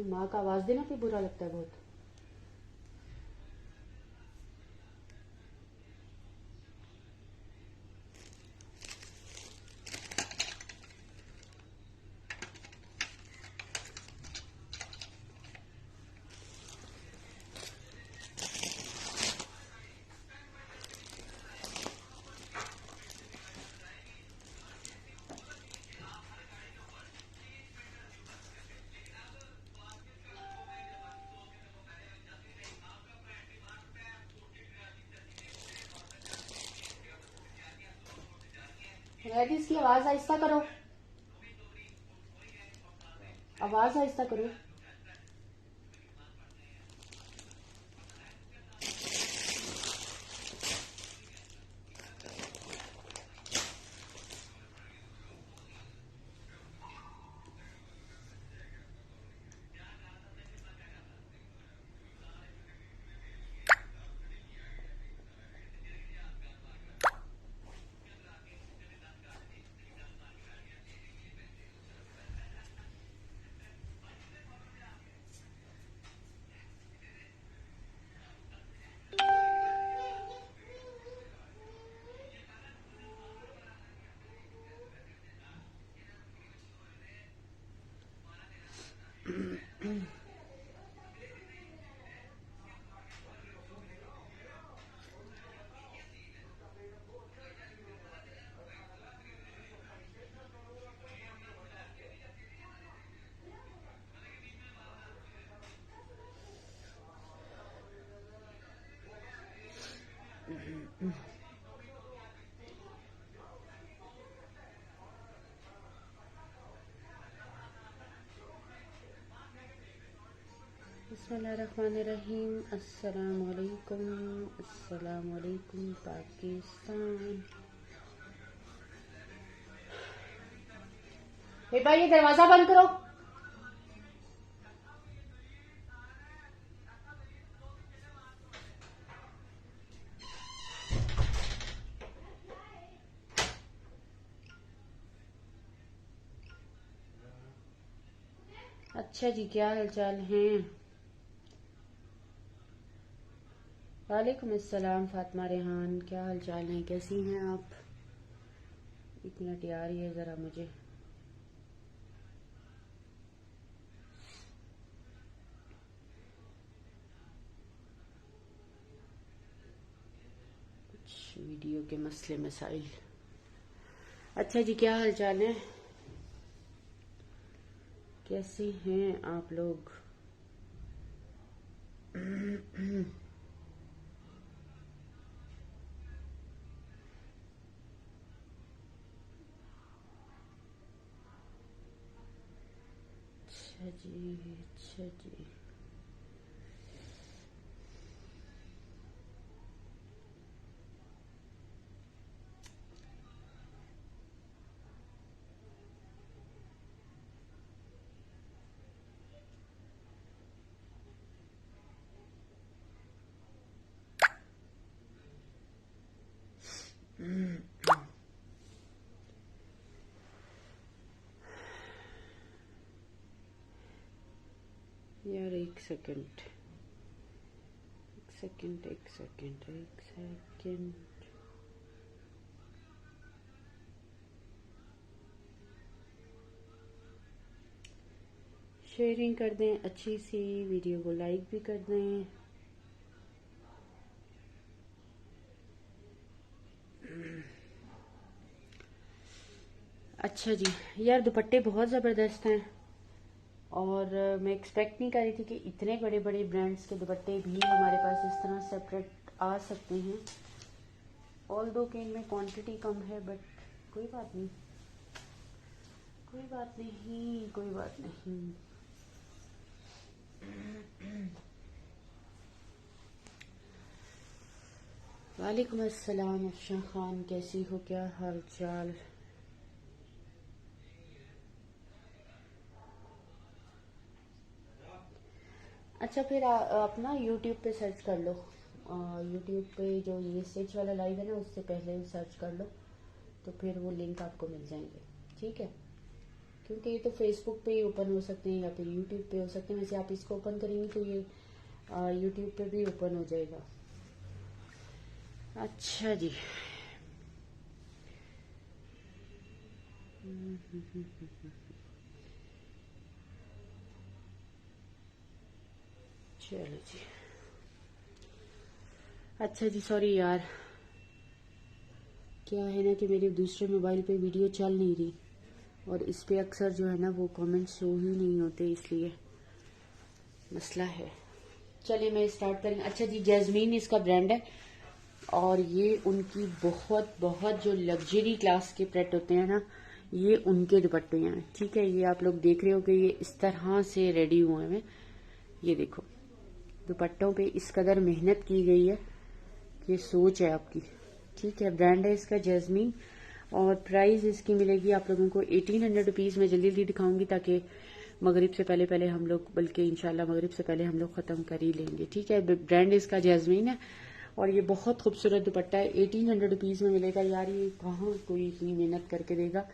माँ का आवाज देना भी बुरा लगता है बहुत। रेडी, इसकी आवाज आहिस्ता करो, आवाज आहिस्ता करो। बिस्मिल्लाहिर्रहमानिर्रहीम। अस्सलामुअलैकुम, अस्सलामुअलैकुम पाकिस्तान। भाई ये दरवाजा बंद करो। अच्छा जी, क्या हालचाल हैं? वालेकुम अस्सलाम फातिमा रेहान, क्या हालचाल है, कैसी हैं आप? एक मिनट यार, ये जरा मुझे कुछ वीडियो के मसले मसाइल। अच्छा जी, क्या हालचाल है, कैसे हैं आप लोग? अच्छा जी, अच्छा जी। यार एक सेकंड, एक सेकंड, एक सेकंड, एक सेकंड। शेयरिंग कर दें अच्छी सी, वीडियो को लाइक भी कर दें। अच्छा जी यार, दुपट्टे बहुत ज़बरदस्त हैं और मैं एक्सपेक्ट नहीं कर रही थी कि इतने बड़े बड़े ब्रांड्स के दुपट्टे भी हमारे पास इस तरह सेपरेट आ सकते हैं। ऑल दो कि इनमें क्वांटिटी कम है, बट कोई बात नहीं, कोई बात नहीं, कोई बात नहीं। वालेकुम अस्सलाम अफशा खान, कैसी हो, क्या हाल चाल? अच्छा फिर आप ना यूट्यूब पे सर्च कर लो, यूट्यूब पे जो ये स्टिच वाला लाइव है ना, उससे पहले सर्च कर लो तो फिर वो लिंक आपको मिल जाएंगे, ठीक है? क्योंकि ये तो फेसबुक पे ही ओपन हो सकते हैं या फिर यूट्यूब पे हो सकते हैं। वैसे आप इसको ओपन करेंगे तो ये यूट्यूब पे भी ओपन हो जाएगा। अच्छा जी, चलो जी। अच्छा जी, सॉरी यार, क्या है ना कि मेरे दूसरे मोबाइल पे वीडियो चल नहीं रही और इस पे अक्सर जो है ना वो कमेंट्स शो ही नहीं होते, इसलिए मसला है। चलिए मैं स्टार्ट करेंगे। अच्छा जी, जैस्मीन इसका ब्रांड है और ये उनकी बहुत बहुत जो लग्जरी क्लास के प्रेट होते हैं ना, ये उनके दुपट्टे हैं। ठीक है, ये आप लोग देख रहे हो कि ये इस तरह से रेडी हुए हैं। ये देखो, दुपट्टों पे इस कदर मेहनत की गई है, ये सोच है आपकी। ठीक है, ब्रांड है इसका जैस्मीन और प्राइस इसकी मिलेगी आप लोगों को 1800 रुपीज़। में जल्दी जल्दी दिखाऊंगी ताकि मगरिब से पहले पहले हम लोग, बल्कि इंशाल्लाह मगरिब से पहले हम लोग ख़त्म कर ही लेंगे। ठीक है, ब्रांड इसका जैस्मीन है और ये बहुत खूबसूरत दुपट्टा है। 1800 रुपीज़ में मिलेगा। यार ये कहाँ कोई इतनी मेहनत करके देगा।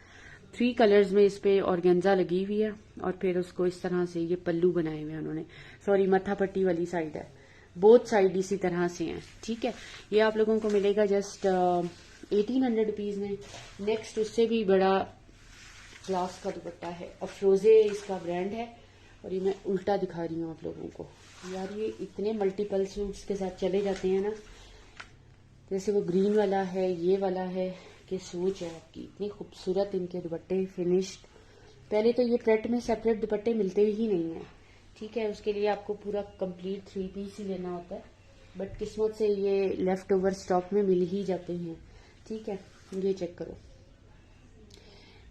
3 कलर्स में इस पे ऑर्गेन्जा लगी हुई है और फिर उसको इस तरह से ये पल्लू बनाए हुए हैं उन्होंने। सॉरी, मत्था पट्टी वाली साइड है, बोथ साइड इसी तरह से हैं। ठीक है, ये आप लोगों को मिलेगा जस्ट 1800 रुपीज़ में। नेक्स्ट उससे भी बड़ा क्लास का दुपट्टा है, अफरोजे इसका ब्रांड है और ये मैं उल्टा दिखा रही हूँ आप लोगों को। यार ये इतने मल्टीपल सूट्स के साथ चले जाते हैं ना, जैसे वो ग्रीन वाला है, ये वाला है, कि सोच है आपकी। इतनी खूबसूरत इनके दुपट्टे फिनिश्ड। पहले तो ये प्रेट में सेपरेट दुपट्टे मिलते ही नहीं है। ठीक है, उसके लिए आपको पूरा कंप्लीट 3 पीस ही लेना होता है, बट किस्मत से ये लेफ्ट ओवर स्टॉक में मिल ही जाते हैं। ठीक है, ये चेक करो।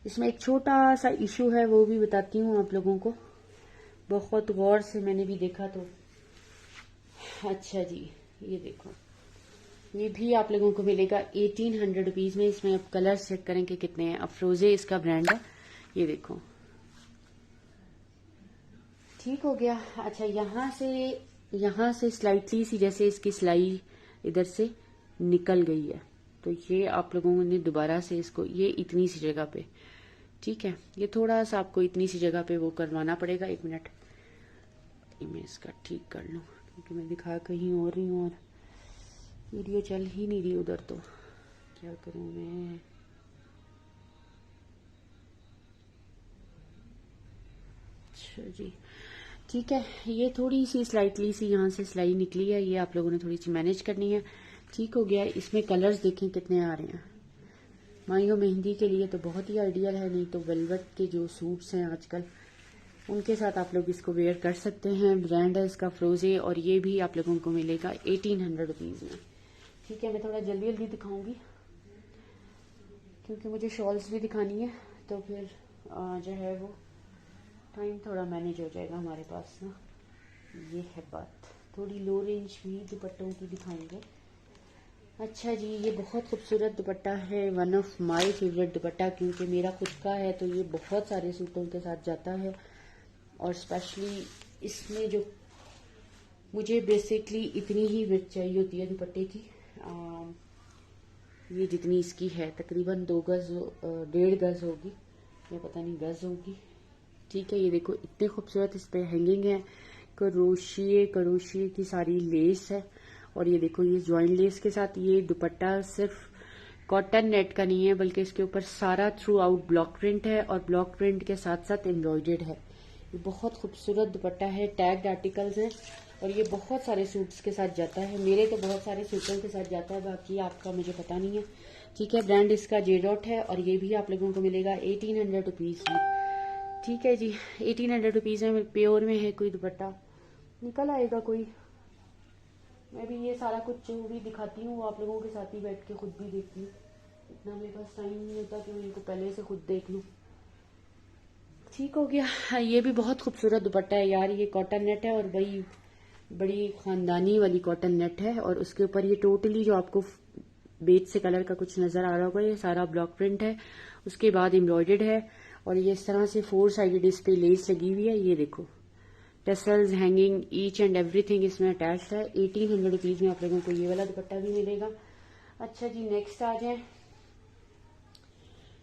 इसमें एक छोटा सा इशू है, वो भी बताती हूँ आप लोगों को। बहुत गौर से मैंने भी देखा तो। अच्छा जी, ये देखो, ये भी आप लोगों को मिलेगा 1800 रुपीज़ में। इसमें आप कलर चेक करें कि कितने हैं। अफरोजे इसका ब्रांड है, ये देखो। ठीक हो गया। अच्छा, यहाँ से स्लाइटली सी जैसे इसकी सिलाई इधर से निकल गई है, तो ये आप लोगों ने दोबारा से इसको, ये इतनी सी जगह पे, ठीक है, ये थोड़ा सा आपको इतनी सी जगह पे वो करवाना पड़ेगा। 1 मिनट, मैं इसका ठीक कर लूँ क्योंकि मैं दिखा कहीं और रही हूँ और वीडियो चल ही नहीं रही उधर, तो क्या करूँ मैं। अच्छा जी, ठीक है, ये थोड़ी सी स्लाइटली सी यहाँ से सिलाई निकली है, ये आप लोगों ने थोड़ी सी मैनेज करनी है। ठीक हो गया। इसमें कलर्स देखें कितने आ रहे हैं। माइयों मेहंदी के लिए तो बहुत ही आइडियल है, नहीं तो वेलवेट के जो सूट्स हैं आजकल, उनके साथ आप लोग इसको वेयर कर सकते हैं। ब्रांड है इसका फ्रोजे और ये भी आप लोगों को मिलेगा 1800 रुपीज़ में। ठीक है, मैं थोड़ा जल्दी जल्दी दिखाऊंगी क्योंकि मुझे शॉल्स भी दिखानी है, तो फिर जो है वो टाइम थोड़ा मैनेज हो जाएगा हमारे पास ना। ये है बात। थोड़ी लो रेंज भी दुपट्टों की दिखाएंगे। अच्छा जी, ये बहुत खूबसूरत दुपट्टा है, वन ऑफ माय फेवरेट दुपट्टा, क्योंकि मेरा खुद का है तो ये बहुत सारे सूटों के साथ जाता है। और स्पेशली इसमें जो मुझे बेसिकली इतनी ही विड्थ चाहिए होती है दुपट्टे की, ये जितनी इसकी है तकरीबन 2 गज 1.5 गज होगी, या पता नहीं गज होगी। ठीक है, ये देखो इतने खूबसूरत इस पे हैंगिंग है, करोशिए की सारी लेस है। और ये देखो, ये ज्वाइन लेस के साथ ये दुपट्टा सिर्फ कॉटन नेट का नहीं है, बल्कि इसके ऊपर सारा थ्रू आउट ब्लॉक प्रिंट है और ब्लॉक प्रिंट के साथ साथ एम्ब्रॉयडर्ड है। ये बहुत खूबसूरत दुपट्टा है, टैग्ड आर्टिकल्स हैं और ये बहुत सारे सूट्स के साथ जाता है। मेरे तो बहुत सारे सूटों के साथ जाता है, बाकी आपका मुझे पता नहीं है। ठीक है, ब्रांड इसका जेडॉट है और ये भी आप लोगों को मिलेगा 1800 रुपीज़ में। ठीक है जी, 1800 रुपीज़ में प्योर में है कोई दुपट्टा, निकल आएगा कोई। मैं भी ये सारा कुछ जो भी दिखाती हूँ वो आप लोगों के साथ ही बैठ के खुद भी देखती हूँ। इतना मेरे पास टाइम नहीं होता कि मैं इनको पहले से खुद देख लूँ। ठीक हो गया। हाँ, ये भी बहुत खूबसूरत दुपट्टा है यार। ये कॉटन नेट है और बड़ी खानदानी वाली कॉटन नेट है और उसके ऊपर ये टोटली जो आपको बेज से कलर का कुछ नजर आ रहा होगा, ये सारा ब्लॉक प्रिंट है, उसके बाद एम्ब्रॉयडर्ड है और ये इस तरह से 4 साइडेड इस पे लेस लगी हुई है। ये देखो, tassels, hanging, each and everything इसमें अटैच्ड है। 1800 रुपीज़ में आप लोगों को ये वाला दुपट्टा भी मिलेगा। अच्छा जी, नेक्स्ट आ जाए।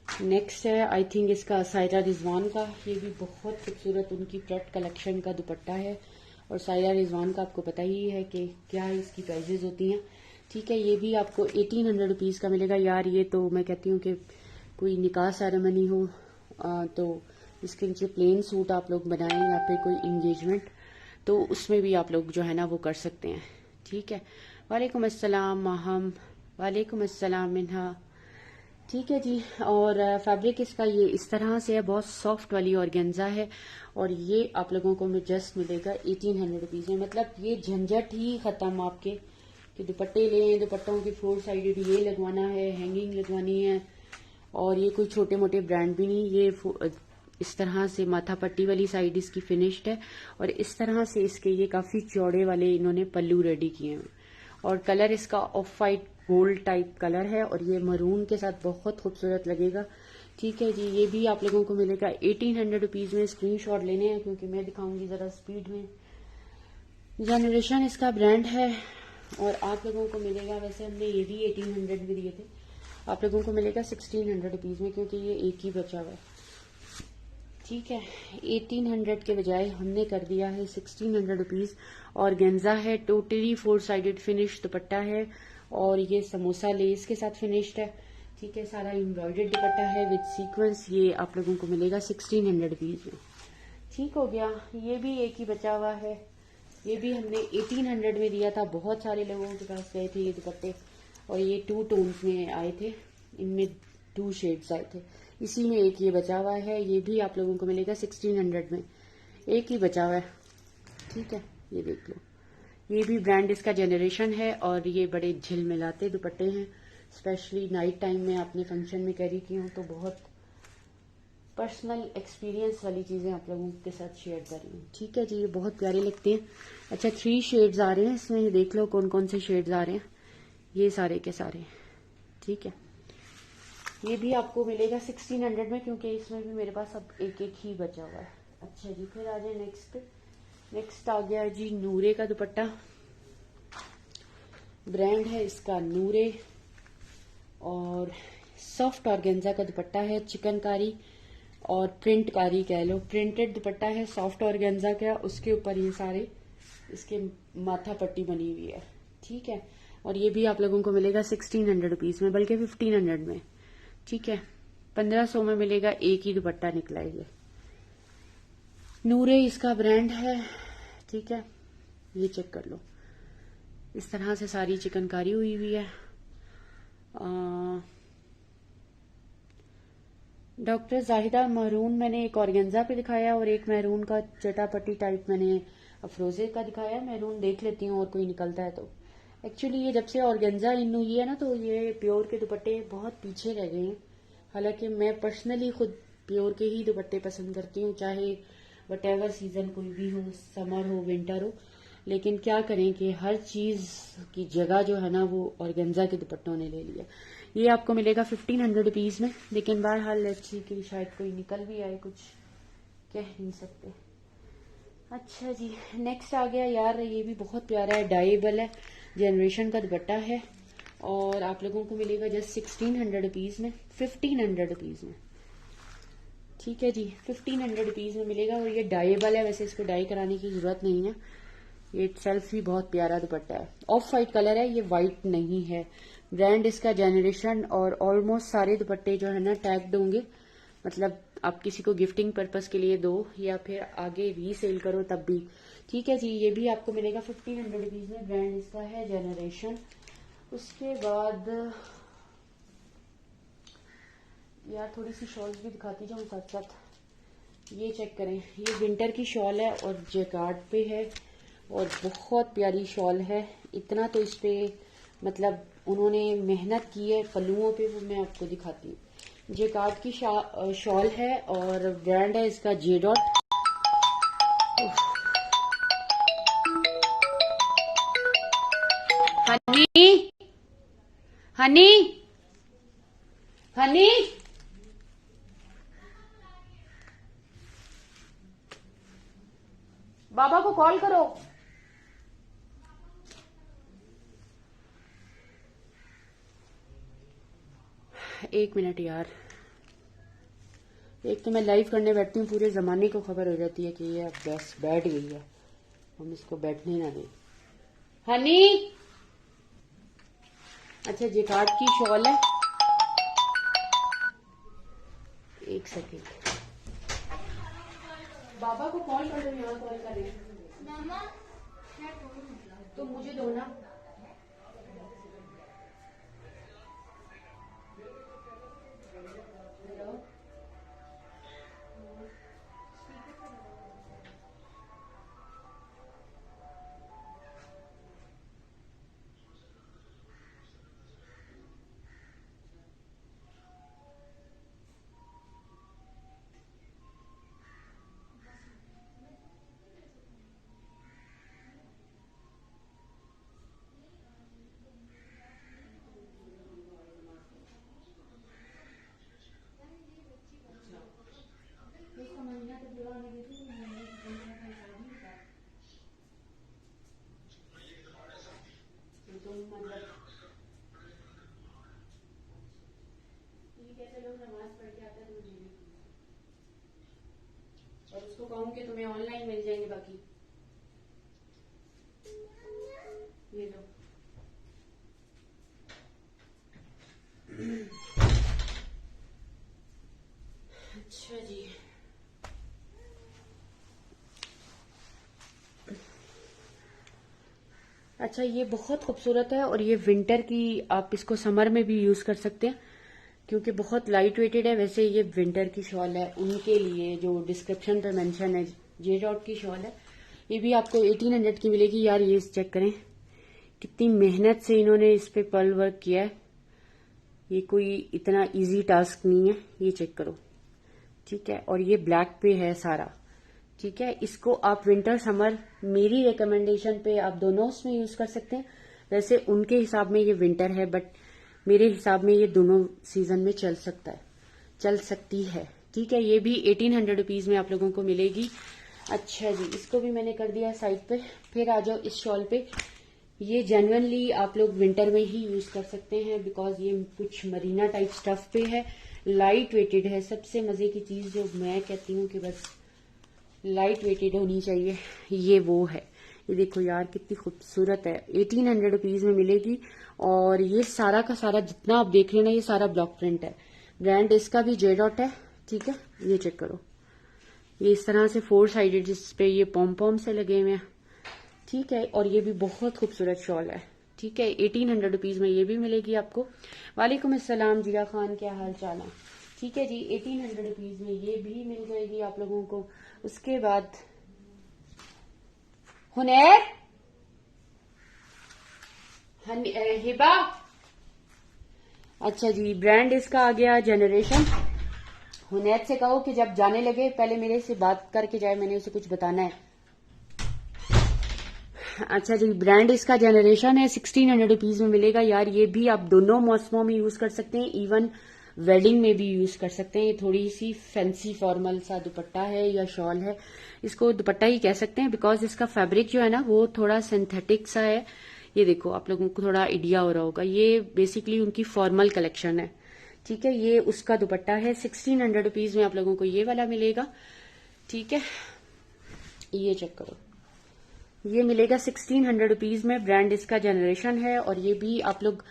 नेक्स्ट है आई थिंक इसका सायरा रिजवान का। ये भी बहुत खूबसूरत उनकी प्रेट कलेक्शन का दुपट्टा है। और सायरा रिजवान का आपको पता ही है कि क्या इसकी प्राइजेज होती हैं। ठीक है, ये भी आपको 1800 रुपीज़ का मिलेगा। यार ये तो मैं कहती हूँ कि कोई निकाह सेरेमनी हो तो इसके नीचे प्लेन सूट आप लोग बनाएं, या फिर कोई इंगेजमेंट, तो उसमें भी आप लोग जो है ना वो कर सकते हैं। ठीक है, वालेकुम अस्सलाम माहम। वालेकुम अस्सलाम मिन्हा। ठीक है जी। और फैब्रिक इसका ये इस तरह से है, बहुत सॉफ्ट वाली ऑर्गेन्जा है। और ये आप लोगों को जस्ट मिलेगा 1800 रुपीज़ में। मतलब ये झंझट ही ख़त्म आपके कि दुपट्टे लें, दुपट्टों की 4 साइडेड ये लगवाना है, हैंगिंग लगवानी है। और ये कोई छोटे मोटे ब्रांड भी नहीं, ये इस तरह से माथा पट्टी वाली साइड इसकी फिनिश्ड है। और इस तरह से इसके ये काफ़ी चौड़े वाले इन्होंने पल्लू रेडी किए हैं। और कलर इसका of white gold type colour है, और ये मरून के साथ बहुत खूबसूरत लगेगा। ठीक है जी, ये भी आप लोगों को मिलेगा 1800 रुपीज़ में। स्क्रीनशॉट लेने हैं क्योंकि मैं दिखाऊंगी ज़रा स्पीड में। जनरेशन इसका ब्रांड है, और आप लोगों को मिलेगा, वैसे हमने ये भी 1800 में दिए थे, आप लोगों को मिलेगा 1600 रुपीज़ में, क्योंकि ये एक ही बचा हुआ है। ठीक है, 1800 के बजाय हमने कर दिया है 1600 रुपीज़। और गेंजा है, टोटली 4 साइडेड फिनिश दुपट्टा है, और ये समोसा लेस के साथ फिनिश्ड है। ठीक है, सारा एम्ब्रॉयडर्ड दुपट्टा है विद सीक्वेंस। ये आप लोगों को मिलेगा 1600 रुपीज़ में। ठीक हो गया, ये भी एक ही बचा हुआ है। ये भी हमने 1800 में दिया था। बहुत सारे लोगों के पास गए थे ये दुपट्टे, और ये 2 टोन्स में आए थे, इनमें 2 शेड्स आए थे। इसी में एक ये बचा हुआ है, ये भी आप लोगों को मिलेगा 1600 में। एक ही बचा हुआ है। ठीक है, ये देख लो। ये भी ब्रांड इसका जनरेशन है, और ये बड़े झिलमिलाते दुपट्टे हैं। स्पेशली नाइट टाइम में आपने फंक्शन में कैरी की हो तो बहुत पर्सनल एक्सपीरियंस वाली चीज़ें आप लोगों के साथ शेयर कर रही हूँ। ठीक है जी, ये बहुत प्यारे लगते हैं। अच्छा, 3 शेड्स आ रहे हैं इसमें, ये देख लो कौन कौन से शेड्स आ रहे हैं। ये सारे के सारे। ठीक है, ये भी आपको मिलेगा 1600 में, क्योंकि इसमें भी मेरे पास अब एक एक ही बचा हुआ है। अच्छा जी, फिर आ जाए नेक्स्ट पे। नेक्स्ट आ गया जी नूरे का दुपट्टा। ब्रांड है इसका नूरे, और सॉफ्ट ऑर्गेन्जा का दुपट्टा है, चिकनकारी और प्रिंटकारी कह लो। प्रिंटेड दुपट्टा है सॉफ्ट ऑर्गेन्जा का, उसके ऊपर ये सारे इसके माथा पट्टी बनी हुई है। ठीक है, और ये भी आप लोगों को मिलेगा 1600 रुपीज़ में, बल्कि 1500 में। ठीक है, 1500 में मिलेगा, एक ही दुपट्टा निकला है ये। नूरे इसका ब्रांड है। ठीक है, ये चेक कर लो, इस तरह से सारी चिकनकारी हुई हुई है। डॉक्टर जाहिदा महरून मैंने एक ऑर्गेन्जा पे दिखाया, और एक महरून का चटापट्टी टाइप मैंने अफरोजे का दिखाया। महरून देख लेती हूँ और कोई निकलता है तो। एक्चुअली ये जब से ऑर्गेन्जा इन हुई है ना, तो ये प्योर के दुपट्टे बहुत पीछे रह गए हैं। हालांकि मैं पर्सनली खुद प्योर के ही दुपट्टे पसंद करती हूँ, चाहे वटेवर सीजन कोई भी हो, समर हो विंटर हो। लेकिन क्या करें कि हर चीज की जगह जो है ना वो ऑर्गेन्जा के दुपट्टों ने ले लिया। ये आपको मिलेगा 1500 रुपीज में, लेकिन बहरहाल अच्छी की शायद कोई निकल भी आए, कुछ कह नहीं सकते। अच्छा जी, नेक्स्ट आ गया यार, ये भी बहुत प्यारा है, डाइबल है, जनरेशन का दुपट्टा है, और आप लोगों को मिलेगा जस्ट 1600 रुपीज में, 1500 रुपीज में। ठीक है जी, 1500 रुपीज में मिलेगा, और ये डाइबल है। वैसे इसको डाई कराने की जरूरत नहीं है, ये सेल्फ ही बहुत प्यारा दुपट्टा है। ऑफ वाइट कलर है, ये वाइट नहीं है। ब्रांड इसका जनरेशन, और ऑलमोस्ट सारे दुपट्टे जो है ना टैग्ड होंगे, मतलब आप किसी को गिफ्टिंग पर्पस के लिए दो या फिर आगे रीसेल करो तब भी। ठीक है जी, ये भी आपको मिलेगा 1500 रुपीज में। ब्रांड इसका है जनरेशन। उसके बाद यार थोड़ी सी शॉल्स भी दिखाती जाऊँ साथ साथ। ये चेक करें, ये विंटर की शॉल है और जैकार्ड पे है, और बहुत प्यारी शॉल है। इतना तो इस पे मतलब उन्होंने मेहनत की है पल्लुओं पे, वो मैं आपको दिखाती हूँ। जैकार्ड की शॉल है, और ब्रांड है इसका जे डॉट। हनी हनी हनी, बाबा को कॉल करो। एक मिनट यार। एक तो मैं लाइव करने बैठती हूँ, पूरे जमाने को खबर हो जाती है कि ये अब बस बैठ गई है, हम इसको बैठने ना दें। हनी, अच्छा जेकार्ड की शॉल है, एक सेकेंड, बाबा को कॉल कर दो, यहाँ कॉल कर रहे हैं मामा, तो मुझे दो ना। और उसको कहूँ कि तुम्हें ऑनलाइन मिल जाएंगे बाकी। ये लो, अच्छा जी, अच्छा ये बहुत खूबसूरत है और ये विंटर की, आप इसको समर में भी यूज कर सकते हैं क्योंकि बहुत लाइट वेटेड है। वैसे ये विंटर की शॉल है उनके लिए जो डिस्क्रिप्शन पे मेंशन है, जे डॉट की शॉल है। ये भी आपको 1800 की मिलेगी। यार ये चेक करें कितनी मेहनत से इन्होंने इस पे पर्ल वर्क किया है, ये कोई इतना इजी टास्क नहीं है, ये चेक करो, ठीक है। और ये ब्लैक पे है सारा, ठीक है। इसको आप विंटर समर मेरी रिकमेंडेशन पे आप दोनों उसमें यूज कर सकते हैं। वैसे उनके हिसाब में ये विंटर है बट मेरे हिसाब में ये दोनों सीजन में चल सकता है, चल सकती है, ठीक है। ये भी 1800 रुपीज में आप लोगों को मिलेगी। अच्छा जी, इसको भी मैंने कर दिया साइड पे। फिर आ जाओ इस शॉल पे। ये जेन्युइनली आप लोग विंटर में ही यूज कर सकते हैं बिकॉज ये कुछ मरीना टाइप स्टफ पे है, लाइट वेटेड है। सबसे मजे की चीज जो मैं कहती हूँ कि बस लाइट वेटेड होनी चाहिए, ये वो है। ये देखो यार कितनी खूबसूरत है, 1800 रुपीज में मिलेगी। और ये सारा का सारा जितना आप देख रहे हो ना, ये सारा ब्लॉक प्रिंट है। ब्रांड इसका भी जे डॉट है, ठीक है। ये चेक करो, ये इस तरह से 4 साइडेड जिसपे ये पॉम पॉम से लगे हुए हैं, ठीक है। और ये भी बहुत खूबसूरत शॉल है, ठीक है। 1800 रुपीज में ये भी मिलेगी आपको। वालेकुम अस्सलाम जिया खान, क्या हाल चाल है, ठीक है जी। 1800 रुपीज में ये भी मिल जाएगी आप लोगों को। उसके बाद हुनैर, हिबा, अच्छा जी, ब्रांड इसका आ गया जनरेशन। हुनैर से कहो कि जब जाने लगे पहले मेरे से बात करके जाए, मैंने उसे कुछ बताना है। अच्छा जी, ब्रांड इसका जनरेशन है, 1600 रुपीज में मिलेगा। यार ये भी आप दोनों मौसमों में यूज कर सकते हैं, इवन वेडिंग में भी यूज कर सकते हैं। ये थोड़ी सी फैंसी फॉर्मल सा दुपट्टा है या शॉल है, इसको दुपट्टा ही कह सकते हैं बिकॉज इसका फैब्रिक जो है ना वो थोड़ा सिंथेटिक सा है। ये देखो, आप लोगों को थोड़ा आइडिया हो रहा होगा, ये बेसिकली उनकी फॉर्मल कलेक्शन है, ठीक है। ये उसका दुपट्टा है, 1600 रुपीज में आप लोगों को ये वाला मिलेगा, ठीक है। ये चेक करो, ये मिलेगा 1600 रुपीज में। ब्रांड इसका जनरेशन है। और ये भी आप लोग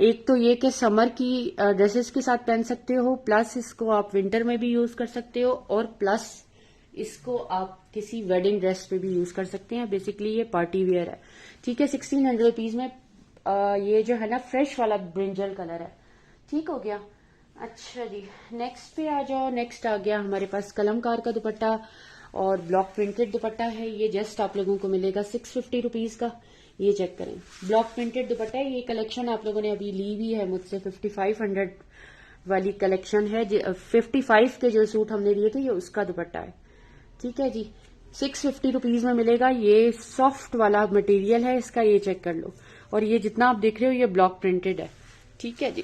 एक तो ये कि समर की ड्रेसेस के साथ पहन सकते हो, प्लस इसको आप विंटर में भी यूज कर सकते हो, और प्लस इसको आप किसी वेडिंग ड्रेस पे भी यूज कर सकते हैं। बेसिकली ये पार्टी वेयर है, ठीक है। 1600 रुपीज में ये जो है ना फ्रेश वाला ब्रिंजल कलर है, ठीक हो गया। अच्छा जी, नेक्स्ट पे आ जाओ। नेक्स्ट आ गया हमारे पास कलमकार का दुपट्टा और ब्लॉक प्रिंटेड दुपट्टा है। ये जस्ट आप लोगों को मिलेगा 650 रुपीज का। ये चेक करें, ब्लॉक प्रिंटेड दुपट्टा है। ये कलेक्शन आप लोगों ने अभी ली भी है मुझसे, 5500 वाली कलेक्शन है। 55 के जो सूट हमने लिए थे ये उसका दुपट्टा है, ठीक है जी। 650 रुपीज में मिलेगा। ये सॉफ्ट वाला मटेरियल है इसका, ये चेक कर लो। और ये जितना आप देख रहे हो ये ब्लॉक प्रिंटेड है, ठीक है जी।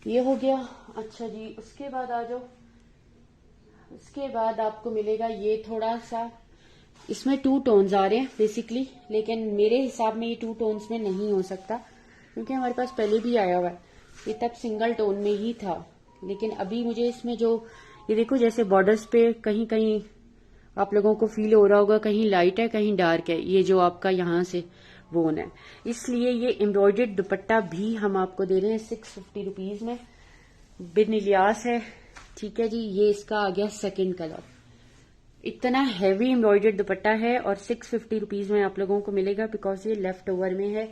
ये हो गया। अच्छा जी, उसके बाद आ जाओ। उसके बाद आपको मिलेगा ये थोड़ा सा, इसमें 2 टोन्स आ रहे हैं बेसिकली, लेकिन मेरे हिसाब में ये 2 टोन्स में नहीं हो सकता क्योंकि हमारे पास पहले भी आया हुआ है, ये तब सिंगल टोन में ही था, लेकिन अभी मुझे इसमें जो ये देखो जैसे बॉर्डर्स पे कहीं कहीं आप लोगों को फील हो रहा होगा, कहीं लाइट है कहीं डार्क है, ये जो आपका यहाँ से वोन है, इसलिए ये एम्ब्रॉयडर्ड दुपट्टा भी हम आपको दे रहे हैं 650 रुपीज में, बिन इलियास है। ठीक है जी, ये इसका आ गया सेकंड कलर। इतना हैवी एम्ब्रॉयडर्ड दुपट्टा है और 650 रुपीज में आप लोगों को मिलेगा, बिकॉज ये लेफ्ट ओवर में है।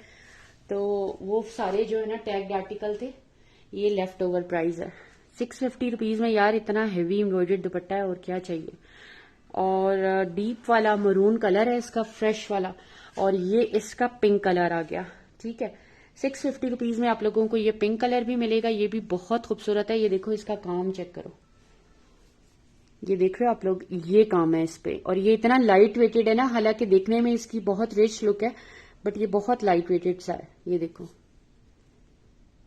तो वो सारे जो है ना टैग्ड आर्टिकल थे, ये लेफ्ट ओवर प्राइस है। 650 रुपीज में यार इतना हैवी एम्ब्रॉयडर्ड दुपट्टा है, और क्या चाहिए। और डीप वाला मरून कलर है इसका, फ्रेश वाला, और ये इसका पिंक कलर आ गया। ठीक है, 650 रुपीज में आप लोगों को ये पिंक कलर भी मिलेगा, ये भी बहुत खूबसूरत है। ये देखो इसका काम चेक करो, ये देख रहे हो आप लोग, ये काम है इस पे, और ये इतना लाइट वेटेड है ना, हालांकि देखने में इसकी बहुत रिच लुक है, बट ये बहुत लाइट वेटेड सा है, ये देखो।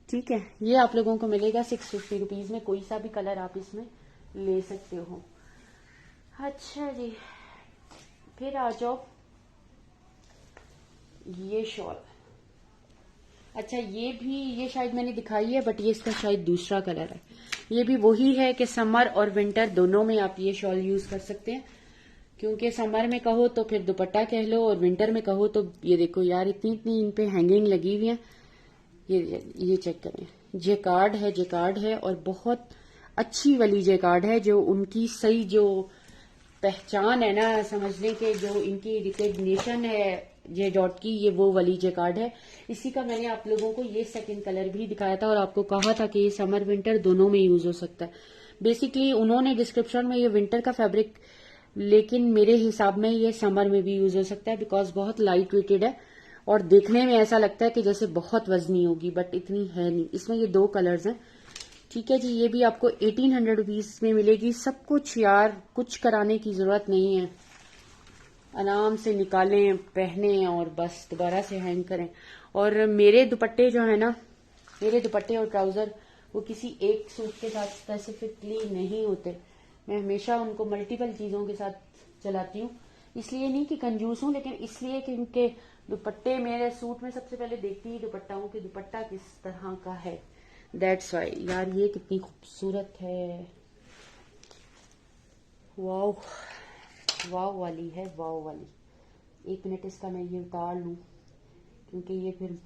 ठीक है, ये आप लोगों को मिलेगा 650 रुपीज में, कोई सा भी कलर आप इसमें ले सकते हो। अच्छा जी, फिर आ जाओ ये शॉल। अच्छा, ये शायद मैंने दिखाई है, बट ये इसका शायद दूसरा कलर है। ये भी वही है कि समर और विंटर दोनों में आप ये शॉल यूज कर सकते हैं, क्योंकि समर में कहो तो फिर दुपट्टा कह लो, और विंटर में कहो तो ये देखो यार, इतनी इतनी इन पे हैंगिंग लगी हुई है। ये चेक करें, जेकार्ड है और बहुत अच्छी वाली जेकार्ड है, जो उनकी सही जो पहचान है ना, समझने के जो इनकी रिकग्निशन है जे डॉट की, ये वो वाली जेकार्ड है। इसी का मैंने आप लोगों को ये सेकंड कलर भी दिखाया था, और आपको कहा था कि ये समर विंटर दोनों में यूज हो सकता है। बेसिकली उन्होंने डिस्क्रिप्शन में ये विंटर का फैब्रिक, लेकिन मेरे हिसाब में ये समर में भी यूज हो सकता है, बिकॉज बहुत लाइट वेटेड है और देखने में ऐसा लगता है कि जैसे बहुत वजनी होगी, बट इतनी है नहीं। इसमें ये 2 कलर्स हैं। ठीक है जी, ये भी आपको 1800 रुपीज में मिलेगी। सब कुछ यार, कुछ कराने की जरूरत नहीं है, आराम से निकालें, पहने और बस दोबारा से हैंग करें। और मेरे दुपट्टे जो है ना, मेरे दुपट्टे और ट्राउजर वो किसी एक सूट के साथ स्पेसिफिकली नहीं होते, मैं हमेशा उनको मल्टीपल चीजों के साथ चलाती हूँ। इसलिए नहीं कि कंजूस हूँ, लेकिन इसलिए कि उनके दुपट्टे मेरे सूट में सबसे पहले देखती ही दुपट्टा हूँ कि दुपट्टा किस तरह का है। That's why. यार ये कितनी खूबसूरत है, वाओ वाव वाली है, वाव वाली। 1 मिनट इसका मैं ये उतार लूं, क्योंकि ये फिर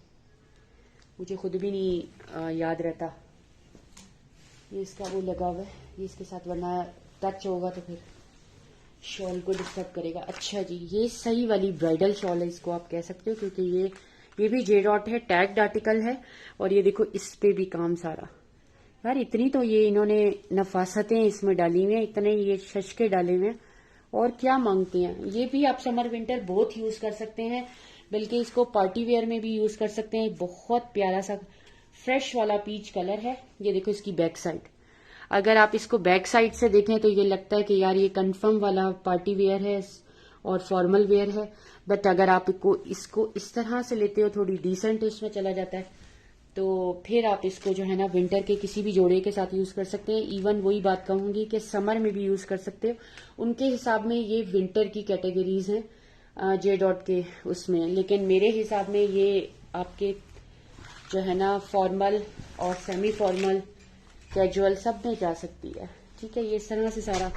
मुझे खुद भी नहीं याद रहता। ये इसका वो लगा हुआ है, ये इसके साथ, वरना टच होगा तो फिर शॉल को डिस्टर्ब करेगा। अच्छा जी, ये सही वाली ब्राइडल शॉल है, इसको आप कह सकते हो, क्योंकि ये भी जे डॉट है, टैग्ड आर्टिकल है, और ये देखो इस पे भी काम सारा। यार इतनी तो ये इन्होंने नफासतें इसमें डाली हुई हैं, इतने ये शशके डाले हुए हैं, और क्या मांगते हैं। ये भी आप समर विंटर बोथ यूज कर सकते हैं, बल्कि इसको पार्टी वेयर में भी यूज कर सकते हैं। बहुत प्यारा सा फ्रेश वाला पीच कलर है। ये देखो इसकी बैक साइड, अगर आप इसको बैक साइड से देखें तो ये लगता है कि यार ये कंफर्म वाला पार्टी वेयर है और फॉर्मल वेयर है, बट अगर आप इसको इस तरह से लेते हो, थोड़ी डिसेंट इसमें चला जाता है, तो फिर आप इसको जो है ना विंटर के किसी भी जोड़े के साथ यूज कर सकते हैं। इवन वही बात कहूंगी कि समर में भी यूज कर सकते हो। उनके हिसाब में ये विंटर की कैटेगरीज हैं जे डॉट के उसमें, लेकिन मेरे हिसाब में ये आपके जो है ना फॉर्मल और सेमी फॉर्मल, कैजुअल सब में जा सकती है। ठीक है, ये इस तरह से सारा।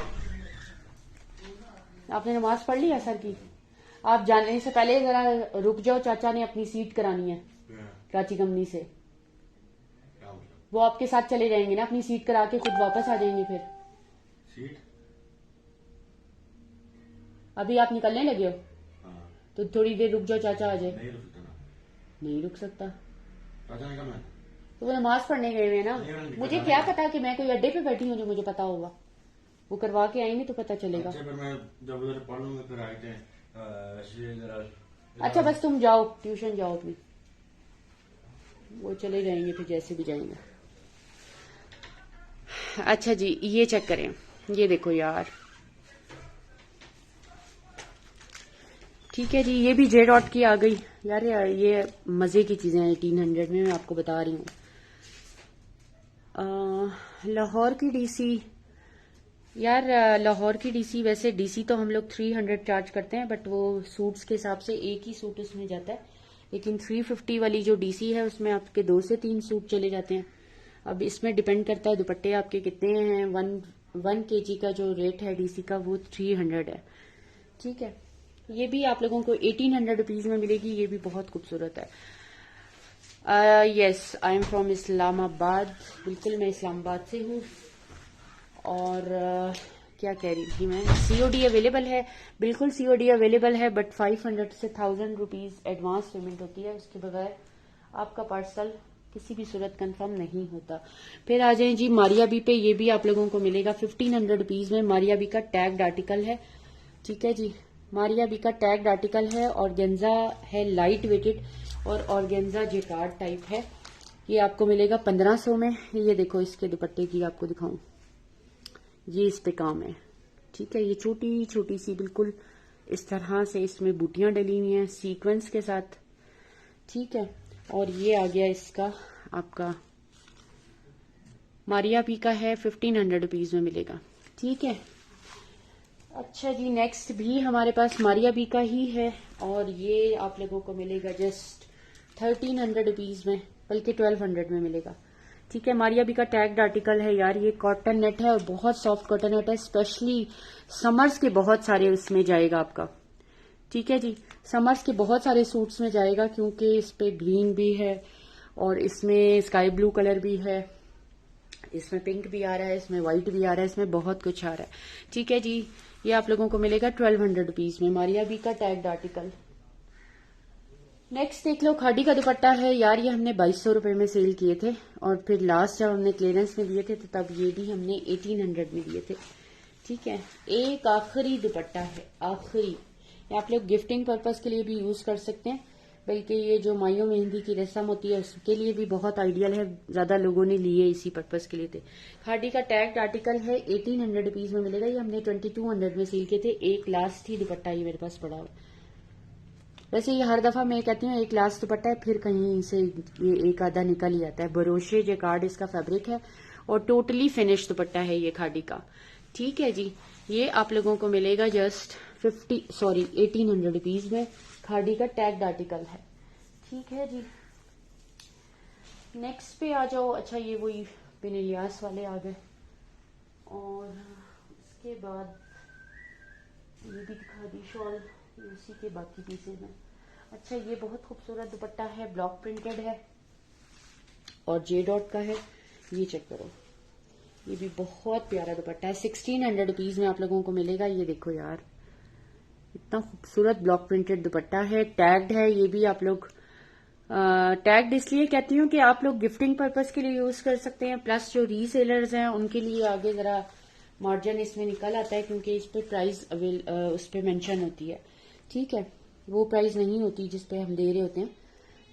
आपने नमाज पढ़ ली असर की? आप जाने से पहले जरा रुक जाओ, चाचा ने अपनी सीट करानी है कराची कंपनी से। वो आपके साथ चले जाएंगे ना, अपनी सीट करा के खुद वापस आ जाएंगे। फिर सीट अभी आप निकलने लगे हो? हाँ। तो थोड़ी देर रुक जाओ, चाचा आ जाए। नहीं रुक सकता चाचा, निकलना तो वो नमाज पढ़ने गए हुए ना। मुझे क्या पता कि मैं कोई अड्डे पे बैठी हूँ जो मुझे पता होगा। वो करवा के आएंगे तो पता चलेगा। अच्छा, मैं जब उधर पढ़ लूंगा फिर आते हैं। अच्छा बस तुम जाओ, ट्यूशन जाओ अपनी, वो चले जाएंगे फिर जैसे भी जाएंगे। अच्छा जी, ये चेक करें, ये देखो यार। ठीक है जी, ये भी जे डॉट की आ गई। यार ये मजे की चीजें हैं 1800 में, मैं आपको बता रही हूँ। लाहौर की डीसी, यार लाहौर की डीसी, वैसे डीसी तो हम लोग 300 चार्ज करते हैं, बट वो सूट्स के हिसाब से एक ही सूट उसमें जाता है। लेकिन 350 वाली जो डीसी है उसमें आपके 2 से 3 सूट चले जाते हैं। अब इसमें डिपेंड करता है दुपट्टे आपके कितने हैं। 1 kg का जो रेट है डीसी का वो 300 है। ठीक है, ये भी आप लोगों को 1800 रुपीज में मिलेगी। ये भी बहुत खूबसूरत है। Yes, I am from Islamabad. बिल्कुल मैं इस्लामाबाद से हूँ। और क्या कह रही थी मैं, सीओडी अवेलेबल है। बिल्कुल सीओडी अवेलेबल है, बट 500 से 1000 रुपीज एडवांस पेमेंट होती है। उसके बगैर आपका पार्सल किसी भी सूरत कंफर्म नहीं होता। फिर आ जाए जी मारिया बी पे। ये भी आप लोगों को मिलेगा 1500 रुपीज में। मारिया बी का टैग्ड आर्टिकल है। ठीक है जी, मारिया बी का टैग्ड आर्टिकल है। ऑर्गेन्जा है लाइट वेटेड और ऑर्गेन्जा जेकार्ड टाइप है। ये आपको मिलेगा 1500 में। ये देखो इसके दुपट्टे की आपको दिखाऊं, ये इस पे काम है। ठीक है, ये छोटी छोटी सी बिल्कुल इस तरह से इसमें बूटियां डली हुई हैं सीक्वेंस के साथ। ठीक है, और ये आ गया इसका आपका मारिया बी का है 1500 रुपीज में मिलेगा। ठीक है, अच्छा जी, नेक्स्ट भी हमारे पास मारिया बी का ही है और ये आप लोगों को मिलेगा जस्ट 1300 रुपीज में, बल्कि 1200 में मिलेगा। ठीक है, मारिया बी का टैग्ड आर्टिकल है यार। ये कॉटन नेट है और बहुत सॉफ्ट कॉटन नेट है। स्पेशली समर्स के बहुत सारे उसमें जाएगा आपका। ठीक है जी, समर्स के बहुत सारे सूट्स में जाएगा, क्योंकि इस पे ग्रीन भी है और इसमें स्काई ब्लू कलर भी है, इसमें पिंक भी आ रहा है, इसमें व्हाइट भी आ रहा है, इसमें बहुत कुछ आ रहा है। ठीक है जी, ये आप लोगों को मिलेगा 1200 रुपीज में मारिया बी का टैग्ड आर्टिकल। नेक्स्ट देख लो, खादी का दुपट्टा है यार। ये हमने 2200 रुपए में सेल किए थे और फिर लास्ट जब हमने क्लियरेंस में दिए थे तो तब ये भी हमने 1800 में दिए थे। ठीक है, एक आखिरी दुपट्टा है, आखिरी। आप लोग गिफ्टिंग पर्पस के लिए भी यूज कर सकते हैं, बल्कि ये जो माइयो मेहंदी की रस्म होती है उसके लिए भी बहुत आइडियल है। ज्यादा लोगों ने लिए इसी पर्पस के लिए थे। खादी का टैग्ड आर्टिकल है 1800 रुपीज में मिलेगा। ये हमने 2200 में सेल किए थे। एक लास्ट ही दुपट्टा ये मेरे पास पड़ा है। वैसे ये हर दफा मैं कहती हूँ एक लास्ट दुपट्टा है, फिर कहीं से ये एक आधा निकल ही आता है। बरोशे जेकार्ड इसका फैब्रिक है और टोटली फिनिश दुपट्टा है ये खादी का। ठीक है जी, ये आप लोगों को मिलेगा जस्ट 1800 रुपीज में। खादी का टैग्ड आर्टिकल है। ठीक है जी, नेक्स्ट पे आ जाओ। अच्छा, ये वही बिन इलियास वाले आ गए और उसके बाद ये भी दिखा दी शॉल, इसी के बाकी पीसेज में। अच्छा, ये बहुत खूबसूरत दुपट्टा है, ब्लॉक प्रिंटेड है और जे डॉट का है। ये चेक करो, ये भी बहुत प्यारा दुपट्टा है। 1600 रुपीज में आप लोगों को मिलेगा। ये देखो यार, इतना खूबसूरत ब्लॉक प्रिंटेड दुपट्टा है, टैग्ड है। ये भी आप लोग टैग्ड इसलिए कहती हूँ कि आप लोग गिफ्टिंग पर्पस के लिए यूज कर सकते हैं, प्लस जो रीसेलर्स हैं उनके लिए आगे जरा मार्जिन इसमें निकल आता है, क्योंकि इस पे प्राइस उस पे मेंशन होती है। ठीक है, वो प्राइस नहीं होती जिस पे हम दे रहे होते हैं।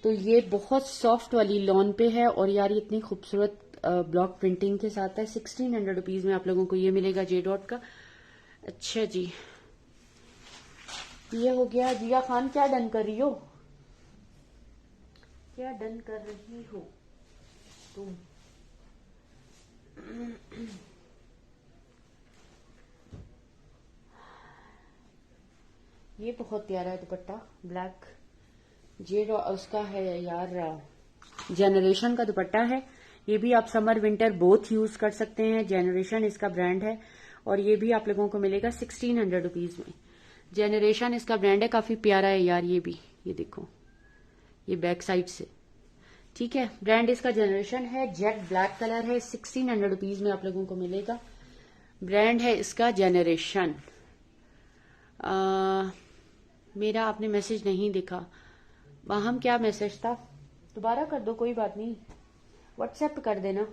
तो ये बहुत सॉफ्ट वाली लॉन पे है और यार ये इतनी खूबसूरत ब्लॉक प्रिंटिंग के साथ है। 1600 रुपीज में आप लोगों को ये मिलेगा जे डॉट का। अच्छा जी, ये हो गया। जिया खान, क्या डन कर रही हो, क्या डन कर रही हो तुम? ये बहुत प्यारा है दुपट्टा, ब्लैक जे उसका है यार, जेनरेशन का दुपट्टा है। ये भी आप समर विंटर बोथ यूज कर सकते हैं। जेनरेशन इसका ब्रांड है और ये भी आप लोगों को मिलेगा 1600 रुपीज में। जेनरेशन इसका ब्रांड है, काफी प्यारा है यार ये भी। ये देखो, ये बैक साइड से। ठीक है, ब्रांड इसका जेनरेशन है, जेट ब्लैक कलर है। 1600 रुपीज में आप लोगों को मिलेगा। ब्रांड है इसका जेनरेशन। मेरा आपने मैसेज नहीं देखा, वहां क्या मैसेज था? दोबारा कर दो, कोई बात नहीं, व्हाट्सएप कर देना।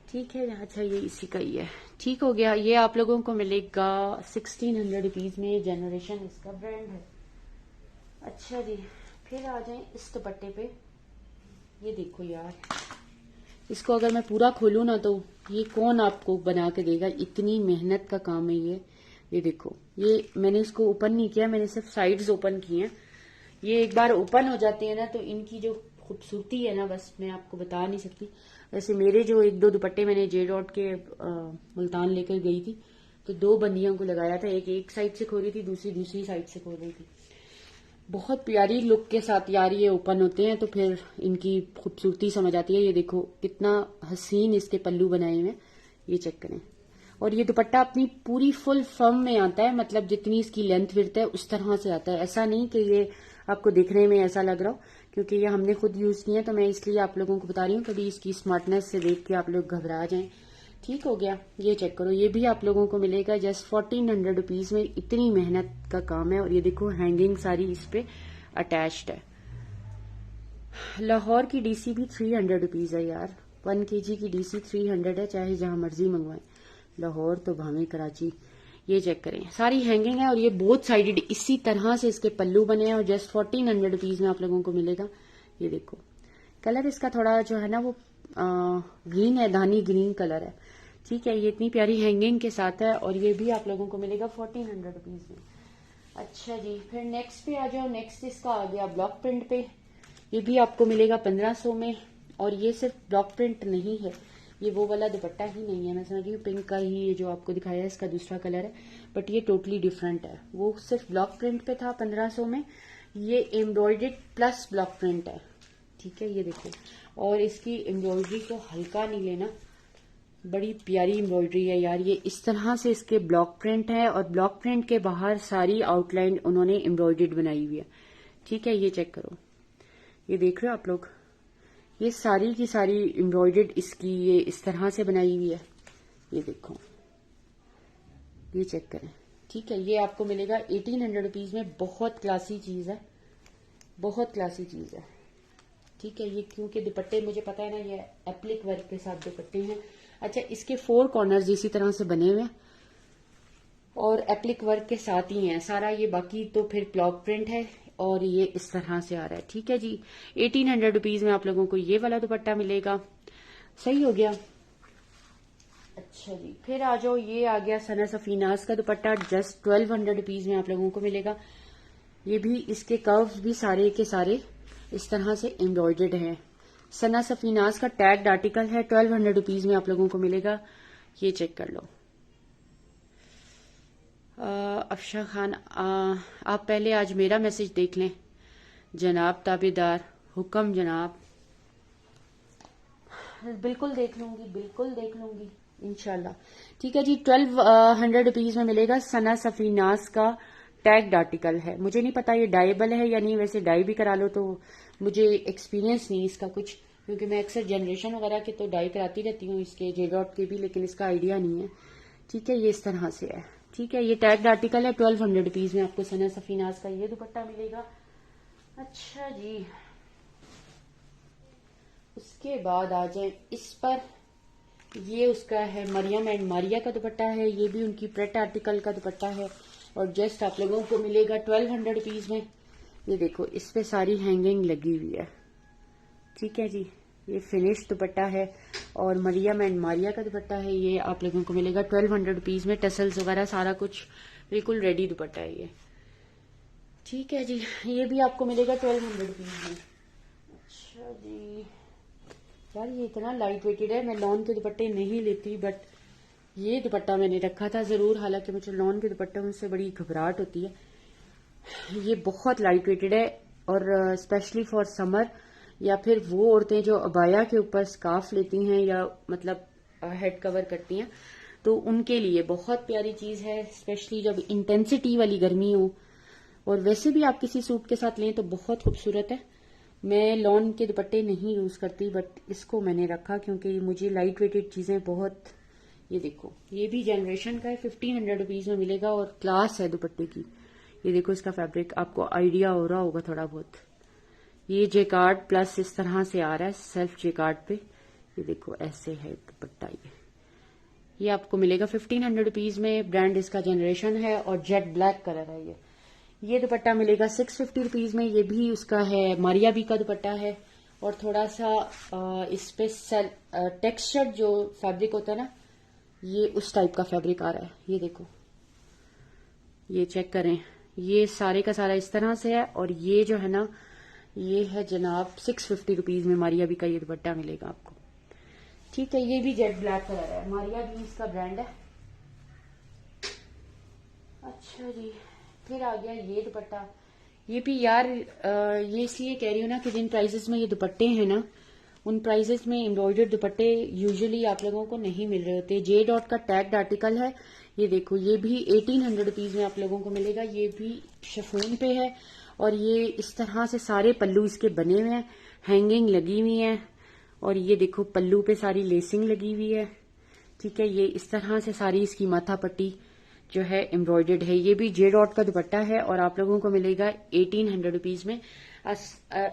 ठीक है, अच्छा ये इसी का ही है। ठीक हो गया, ये आप लोगों को मिलेगा 1600 रुपीज में। जेनरेशन इसका ब्रांड है। अच्छा जी, फिर आ जाए इस दुपट्टे पे। ये देखो यार, इसको अगर मैं पूरा खोलूं ना तो ये कौन आपको बना के देगा, इतनी मेहनत का काम है ये। ये देखो, ये मैंने इसको ओपन नहीं किया, मैंने सिर्फ साइड्स ओपन किए हैं। ये एक बार ओपन हो जाते हैं ना तो इनकी जो खूबसूरती है ना, बस मैं आपको बता नहीं सकती। वैसे मेरे जो एक दो दुपट्टे मैंने जे डॉट के मुल्तान लेकर गई थी तो 2 बंदियों को लगाया था, एक साइड से खोल रही थी, दूसरी साइड से खोल रही थी। बहुत प्यारी लुक के साथ यार ये ओपन होते हैं, तो फिर इनकी खूबसूरती समझ आती है। ये देखो कितना हसीन इसके पल्लू बनाए हुए हैं, ये चेक करें। और ये दुपट्टा अपनी पूरी फुल फर्म में आता है, मतलब जितनी इसकी लेंथ विड्थ है उस तरह से आता है। ऐसा नहीं कि ये आपको देखने में ऐसा लग रहा हो, क्योंकि ये हमने खुद यूज किया है, तो मैं इसलिए आप लोगों को बता रही हूँ। कभी इसकी स्मार्टनेस से देख के आप लोग घबरा जाएं। ठीक हो गया, ये चेक करो। ये भी आप लोगों को मिलेगा जस्ट 1400 रुपीज में। इतनी मेहनत का काम है। और ये देखो हैंगिंग सारी इस पे अटैच्ड है। लाहौर की डीसी भी 300 रुपीज है यार। 1 kg की डीसी 300 है, चाहे जहां मर्जी मंगवाएं। लाहौर तो भावे कराची। ये चेक करें, सारी हैंगिंग है। और ये बोथ साइडेड इसी तरह से इसके पल्लू बने हैं, और जस्ट 1400 रुपीज में आप लोगों को मिलेगा। ये देखो कलर इसका थोड़ा जो है ना वो ग्रीन है, धानी ग्रीन कलर है। ठीक है, ये इतनी प्यारी हैंगिंग के साथ है, और ये भी आप लोगों को मिलेगा 1400 रुपीज में। अच्छा जी, फिर नेक्स्ट पे आ जाओ। नेक्स्ट इसका आ गया ब्लॉक प्रिंट पे। ये भी आपको मिलेगा 1500 में। और ये सिर्फ ब्लॉक प्रिंट नहीं है, ये वो वाला दुपट्टा ही नहीं है। मैं समझ रही हूँ पिंक का ही ये जो आपको दिखाया है इसका दूसरा कलर है, बट ये टोटली डिफरेंट है। वो सिर्फ ब्लॉक प्रिंट पे था 1500 में, ये एम्ब्रॉयडेड प्लस ब्लॉक प्रिंट है। ठीक है, ये देखो। और इसकी एम्ब्रॉयडरी को हल्का नहीं लेना, बड़ी प्यारी एम्ब्रॉयडरी है यार। ये इस तरह से इसके ब्लॉक प्रिंट है, और ब्लॉक प्रिंट के बाहर सारी आउटलाइन उन्होंने एम्ब्रॉयडेड बनाई हुई है। ठीक है, ये चेक करो, ये देख रहे हो आप लोग, ये सारी की सारी एम्ब्रॉयडेड इसकी ये इस तरह से बनाई हुई है। ये देखो, ये चेक करें। ठीक है, ये आपको मिलेगा 1800 रुपीज में। बहुत क्लासी चीज है, बहुत क्लासी चीज है। ठीक है, ये क्योंकि दुपट्टे मुझे पता है ना, ये एप्लिक वर्क के साथ दुपट्टे हैं। अच्छा, इसके 4 कॉर्नर्स इसी तरह से बने हुए हैं, और एप्लिक वर्क के साथ ही है सारा ये। बाकी तो फिर ब्लॉक प्रिंट है, और ये इस तरह से आ रहा है। ठीक है जी, 1800 रुपीज में आप लोगों को ये वाला दुपट्टा मिलेगा। सही हो गया। अच्छा जी, फिर आ जाओ। ये आ गया सना सफीनाज का दुपट्टा, जस्ट 1200 रुपीज में आप लोगों को मिलेगा। ये भी इसके कर्व्स भी सारे के सारे इस तरह से एम्ब्रॉयडेड है। सना सफीनाज का टैग्ड आर्टिकल है, 1200 रुपीज में आप लोगों को मिलेगा। ये चेक कर लो। अफशा खान, आप पहले आज मेरा मैसेज देख लें। जनाब ताबेदार, हुक्म जनाब। बिल्कुल देख लूंगी, बिल्कुल देख लूंगी इंशाल्लाह। ठीक है जी, 1200 रुपीज में मिलेगा। सना सफीनास का टैग्ड आर्टिकल है। मुझे नहीं पता ये डाइबल है या नहीं, वैसे डाई भी करा लो तो मुझे एक्सपीरियंस नहीं इसका कुछ, क्योंकि मैं अक्सर जनरेशन वगैरह के तो डाई कराती रहती हूँ, इसके जे डॉट के भी, लेकिन इसका आइडिया नहीं है। ठीक है, ये इस तरह से है। ठीक है, ये टैग्ड आर्टिकल है। 1200 रुपीज में आपको सना सफीनाज का ये दुपट्टा मिलेगा। अच्छा जी, उसके बाद आ जाए इस पर। ये उसका है मरियम एंड मारिया का दुपट्टा है। ये भी उनकी प्रेट आर्टिकल का दुपट्टा है, और जस्ट आप लोगों को मिलेगा 1200 रुपीज में। ये देखो, इस पे सारी हैंगिंग लगी हुई है। ठीक है जी, ये फिनिश दुपट्टा है, और मरियम एंड मारिया का दुपट्टा है। ये आप लोगों को मिलेगा 1200 रुपीज में। टसल्स वगैरह सारा कुछ बिल्कुल रेडी दुपट्टा है ये। ठीक है जी, ये भी आपको मिलेगा 1200 रुपीज में। अच्छा जी यार, ये इतना लाइट वेटेड है। मैं लॉन के दुपट्टे नहीं लेती, बट ये दुपट्टा मैंने रखा था जरूर, हालांकि मुझे लॉन के दुपट्टों से बड़ी घबराहट होती है। ये बहुत लाइट वेटेड है, और स्पेशली फॉर समर, या फिर वो औरतें जो अबाया के ऊपर स्कार्फ लेती हैं या मतलब हेड कवर करती हैं, तो उनके लिए बहुत प्यारी चीज है, स्पेशली जब इंटेंसिटी वाली गर्मी हो। और वैसे भी आप किसी सूट के साथ लें तो बहुत खूबसूरत है। मैं लॉन के दुपट्टे नहीं यूज करती, बट इसको मैंने रखा क्योंकि मुझे लाइट वेटेड चीजें बहुत। ये देखो, ये भी जनरेशन का है, 1500 रुपीज में मिलेगा, और क्लास है दुपट्टे की। ये देखो, इसका फैब्रिक आपको आइडिया हो रहा होगा थोड़ा बहुत। ये जेकार्ड प्लस इस तरह से आ रहा है सेल्फ जेकार्ड पे। ये देखो, ऐसे है दुपट्टा। ये आपको मिलेगा 1500 रुपीज में। ब्रांड इसका जनरेशन है, और जेट ब्लैक कलर है ये दुपट्टा मिलेगा 650 रुपीज में। ये भी उसका है, मारिया बी का दुपट्टा है, और थोड़ा सा इस पे टेक्सचर जो फैब्रिक होता है ना, ये उस टाइप का फैब्रिक आ रहा है। ये देखो, ये चेक करें, ये सारे का सारा इस तरह से है। और ये जो है ना, ये है जनाब 650 रुपीज में मारिया बी का ये दुपट्टा मिलेगा आपको। ठीक है, ये भी जेट ब्लैक कलर है, मारिया बी इसका ब्रांड है। अच्छा जी, फिर आ गया ये दुपट्टा। ये भी यार ये इसलिए कह रही हूँ ना कि जिन प्राइजेस में ये दुपट्टे हैं ना, उन प्राइजेस में एम्ब्रॉयडर्ड दुपट्टे यूजुअली आप लोगों को नहीं मिल रहे होते। जे डॉट का टैग्ड आर्टिकल है, ये देखो, ये भी 1800 रुपीज में आप लोगों को मिलेगा। ये भी शिफॉन पे है और ये इस तरह से सारे पल्लू इसके बने हुए हैं, हैंगिंग लगी हुई है और ये देखो पल्लू पे सारी लेसिंग लगी हुई है। ठीक है, ये इस तरह से सारी इसकी माथा पट्टी जो है एम्ब्रॉयडर्ड है। ये भी जे डॉट का दुपट्टा है और आप लोगों को मिलेगा 1800 रुपीज में।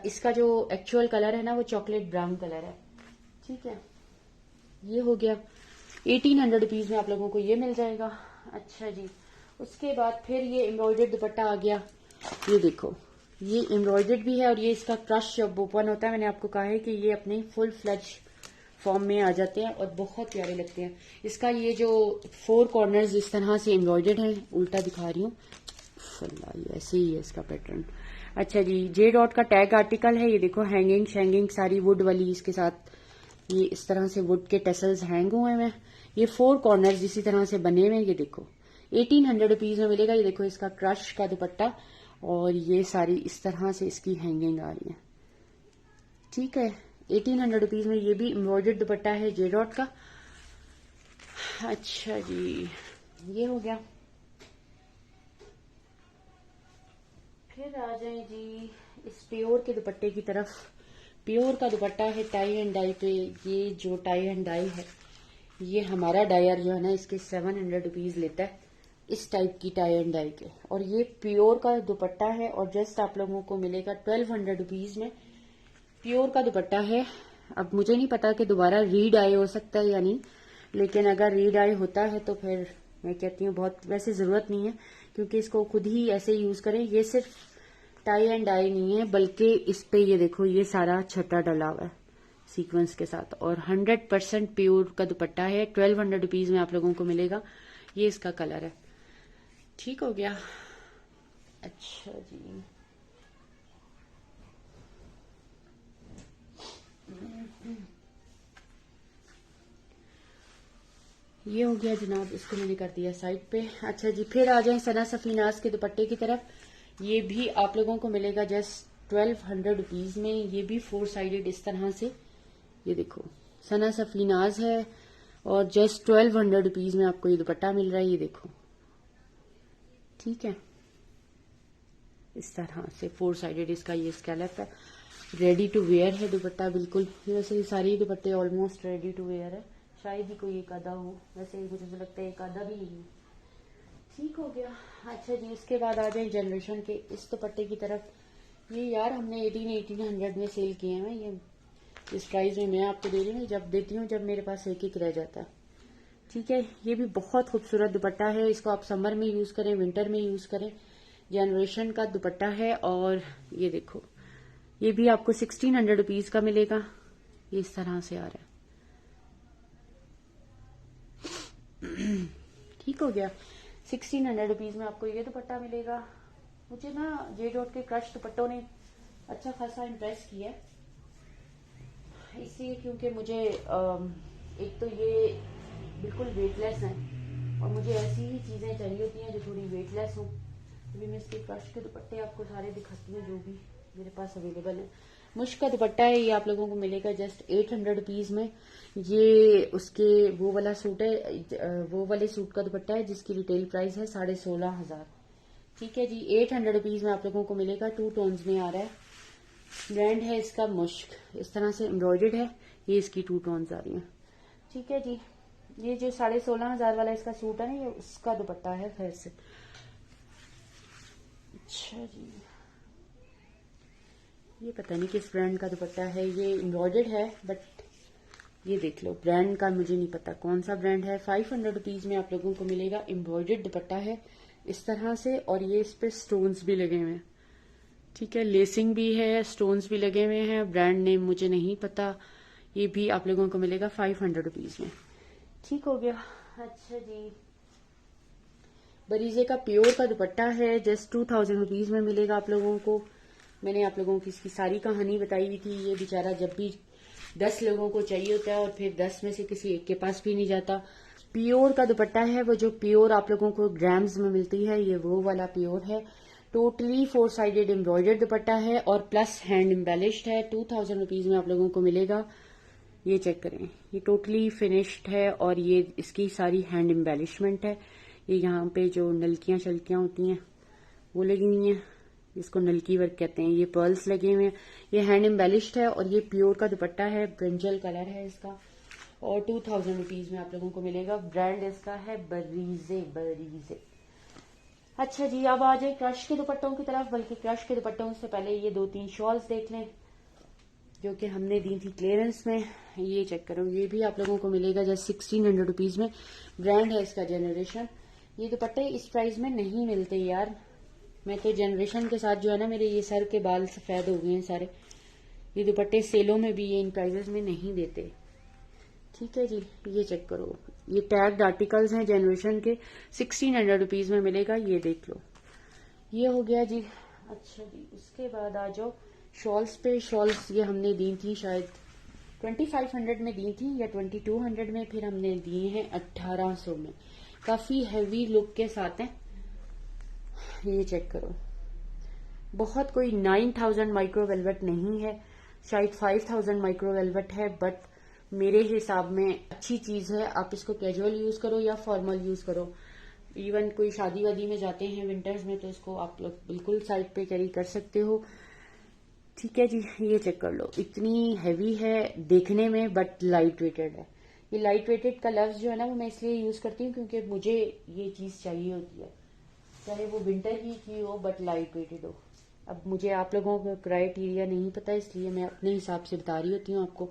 इसका जो एक्चुअल कलर है ना, वो चॉकलेट ब्राउन कलर है। ठीक है, ये हो गया 1800 रुपीज में आप लोगों को ये मिल जाएगा। अच्छा जी, उसके बाद फिर ये एम्ब्रॉयडर्ड दुपट्टा आ गया। ये देखो, ये एम्ब्रॉयडर्ड भी है और ये इसका क्रश जब ओपन होता है, मैंने आपको कहा है कि ये अपने फुल फ्लेज फॉर्म में आ जाते हैं और बहुत प्यारे लगते हैं। इसका ये जो 4 कॉर्नर्स इस तरह से एम्ब्रॉयडर्ड है, उल्टा दिखा रही हूँ, ऐसे ही है इसका पैटर्न। अच्छा जी, जे डॉट का टैग आर्टिकल है। ये देखो हैंगिंग शैंगिंग सारी वुड वाली इसके साथ, ये इस तरह से वुड के टेसल्स हैंग हुए हैं। ये 4 कॉर्नर्स इसी तरह से बने हुए हैं। ये देखो 1800 रुपीज में मिलेगा। ये देखो इसका क्रश का दुपट्टा और ये सारी इस तरह से इसकी हैंगिंग आ रही है। ठीक है, 1800 रुपीज में ये भी एम्ब्रॉयडर्ड दुपट्टा है जे डॉट का। अच्छा जी, ये हो गया। फिर आ जाए जी इस प्योर के दुपट्टे की तरफ। प्योर का दुपट्टा है टाई एंड डाई पे। ये जो टाई एंड डाई है, ये हमारा डायर जो है ना, इसके 700 रुपीज लेता है इस टाइप की टाई एंड डाई के। और ये प्योर का दुपट्टा है और जस्ट आप लोगों को मिलेगा 1200 रुपीज में। प्योर का दुपट्टा है। अब मुझे नहीं पता कि दोबारा रीड आई हो सकता है या नहीं, लेकिन अगर रीड आई होता है तो फिर मैं कहती हूँ बहुत, वैसे जरूरत नहीं है क्योंकि इसको खुद ही ऐसे यूज करें। ये सिर्फ टाई एंड डाई नहीं है, बल्कि इस पे ये देखो ये सारा छट्टा डला हुआ है सीक्वेंस के साथ और 100% प्योर का दुपट्टा है। 1200 रुपीज में आप लोगों को मिलेगा। ये इसका कलर है। ठीक हो गया। अच्छा जी, ये हो गया जनाब, इसको मैंने कर दिया साइड पे। अच्छा जी, फिर आ जाए सना सफीनाज के दुपट्टे की तरफ। ये भी आप लोगों को मिलेगा जस्ट 1200 रुपीज में। ये भी 4 साइडेड इस तरह से, ये देखो सना सफीनाज है और जस्ट 1200 रुपीज में आपको ये दुपट्टा मिल रहा है। ये देखो, ठीक है, इस तरह से 4 साइडेड इसका ये स्कैलप है। रेडी टू वेयर है दुपट्टा बिल्कुल। वैसे ये सारे दुपट्टे ऑलमोस्ट रेडी टू वेयर है, शायद ही कोई एक आधा हो, वैसे मुझे तो लगता है एक आधा भी नहीं है। ठीक हो गया। अच्छा जी, इसके बाद आ जाए जनरेशन के इस दुपट्टे की तरफ। ये यार हमने 1800 में सेल किए हैं। ये इस प्राइस में मैं आपको दे रही हूँ, जब देती हूँ जब मेरे पास एक एक रह जाता है। ठीक है, ये भी बहुत खूबसूरत दुपट्टा है। इसको आप समर में यूज करें, विंटर में यूज करें। जनरेशन का दुपट्टा है और ये देखो, ये भी आपको 1600 रुपीज का मिलेगा। ये इस तरह से आ रहा है। ठीक हो गया, 1600 रुपीज में आपको ये दुपट्टा मिलेगा। मुझे ना जे डॉट के क्रश दुपट्टों ने अच्छा खासा इम्प्रेस किया है, इसलिए क्योंकि मुझे एक तो ये बिल्कुल वेटलेस है और मुझे ऐसी ही चीजें चाहिए होती हैं जो थोड़ी वेटलेस हो। अभी मैं इसके क्रश के दुपट्टे आपको सारे दिखाती हूँ जो भी मेरे पास अवेलेबल है। मुश्क का दुपट्टा है, ये आप लोगों को मिलेगा जस्ट 800 रुपीज में। ये उसके वो वाला सूट है, वो वाले सूट का दुपट्टा है जिसकी रिटेल प्राइस है 16,500। ठीक है जी, 800 रुपीज में आप लोगों को मिलेगा। 2 टोन्स में आ रहा है। ब्रांड है इसका मुश्क, इस तरह से एम्ब्रॉयडर्ड है। ये इसकी 2 टोन्स आ रही है। ठीक है जी, ये जो 16,500 वाला इसका सूट है ना, ये उसका दुपट्टा है खैर से। अच्छा जी, ये पता नहीं किस ब्रांड का दुपट्टा है, ये एम्ब्रॉयडर्ड है बट ये देख लो, ब्रांड का मुझे नहीं पता कौन सा ब्रांड है। 500 रुपीज में आप लोगों को मिलेगा। एम्ब्रॉयडर्ड दुपट्टा है इस तरह से और ये इस पे स्टोन्स भी लगे हुए हैं। ठीक है, लेसिंग भी है, स्टोन्स भी लगे हुए हैं। ब्रांड नेम मुझे नहीं पता। ये भी आप लोगों को मिलेगा 500 रुपीज में। ठीक हो गया। अच्छा जी, बरीजे का प्योर का दुपट्टा है, जस्ट 2000 रुपीज में मिलेगा आप लोगों को। मैंने आप लोगों की इसकी सारी कहानी बताई हुई थी। ये बेचारा जब भी 10 लोगों को चाहिए होता है और फिर 10 में से किसी एक के पास भी नहीं जाता। प्योर का दुपट्टा है, वो जो प्योर आप लोगों को ग्राम्स में मिलती है, ये वो वाला प्योर है। टोटली 4 साइडेड एम्ब्रॉयडर्ड दुपट्टा है और प्लस हैंड एम्बेलिश्ड है। 2000 रुपीज में आप लोगों को मिलेगा। ये चेक करें, ये टोटली फिनिश्ड है और ये इसकी सारी हैंड एम्बेलिशमेंट है। ये यहाँ पे जो नलकियां शलकियां होती हैं वो लगी हुई हैं, इसको नलकी वर्क कहते हैं। ये पर्ल्स लगे हुए हैं, ये हैंड एम्बेलिश्ड है और ये प्योर का दुपट्टा है, ब्रिंजल कलर है इसका और 2000 रुपीज में आप लोगों को मिलेगा। ब्रांड इसका है बरीजे। बरीजे। अच्छा जी, अब आ जाए क्रश के दुपट्टों की तरफ। बल्कि क्रश के दुपट्टों से पहले ये 2-3 शॉल्स देख लें जो कि हमने दी थी क्लियरेंस में। ये चेक करो, ये भी आप लोगों को मिलेगा जस्ट 1600 रुपीज में। ब्रांड है इसका जनरेशन। ये दुपट्टे इस प्राइस में नहीं मिलते यार। मैं तो जनरेशन के साथ जो है ना, मेरे ये सर के बाल सफेद हो गए हैं सारे। ये दुपट्टे सेलों में भी ये इन प्राइजेस में नहीं देते। ठीक है जी, ये चेक करो, ये टैग्ड आर्टिकल्स हैं जनरेशन के। 1600 रुपीज में मिलेगा। ये देख लो, ये हो गया जी। अच्छा जी, उसके बाद आ जाओ शॉल्स पे। शॉल्स ये हमने दी थी शायद 2500 में दी थी या 2200 में, फिर हमने दिए हैं 1800 में। काफी हैवी लुक के साथ हैं। ये चेक करो, बहुत कोई 9000 माइक्रो वेलवेट नहीं है, शायद 5000 माइक्रो वेलवेट है, बट मेरे हिसाब में अच्छी चीज है। आप इसको कैजुअल यूज करो या फॉर्मल यूज करो। इवन कोई शादी वादी में जाते हैं विंटर्स में तो इसको आप लोग बिल्कुल साइड पे कैरी कर सकते हो। ठीक है जी, ये चेक कर लो, इतनी हैवी है देखने में बट लाइट वेटेड है। ये लाइट वेटेड का लफ्ज जो है ना वो मैं इसलिए यूज करती हूँ क्योंकि मुझे ये चीज चाहिए होती है, चाहे वो विंटर की हो बट लाइट वेटेड हो। अब मुझे आप लोगों को क्राइटेरिया नहीं पता, इसलिए मैं अपने हिसाब से बता रही होती हूँ आपको।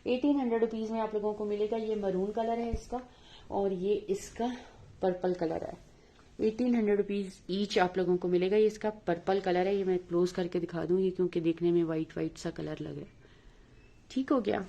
1800 रुपीज में आप लोगों को मिलेगा। ये मरून कलर है इसका और ये इसका पर्पल कलर है। 1800 रुपीज ईच आप लोगों को मिलेगा। ये इसका पर्पल कलर है। ये मैं क्लोज करके दिखा दूंगी क्योंकि देखने में व्हाइट व्हाइट सा कलर लग रहा है। ठीक हो गया,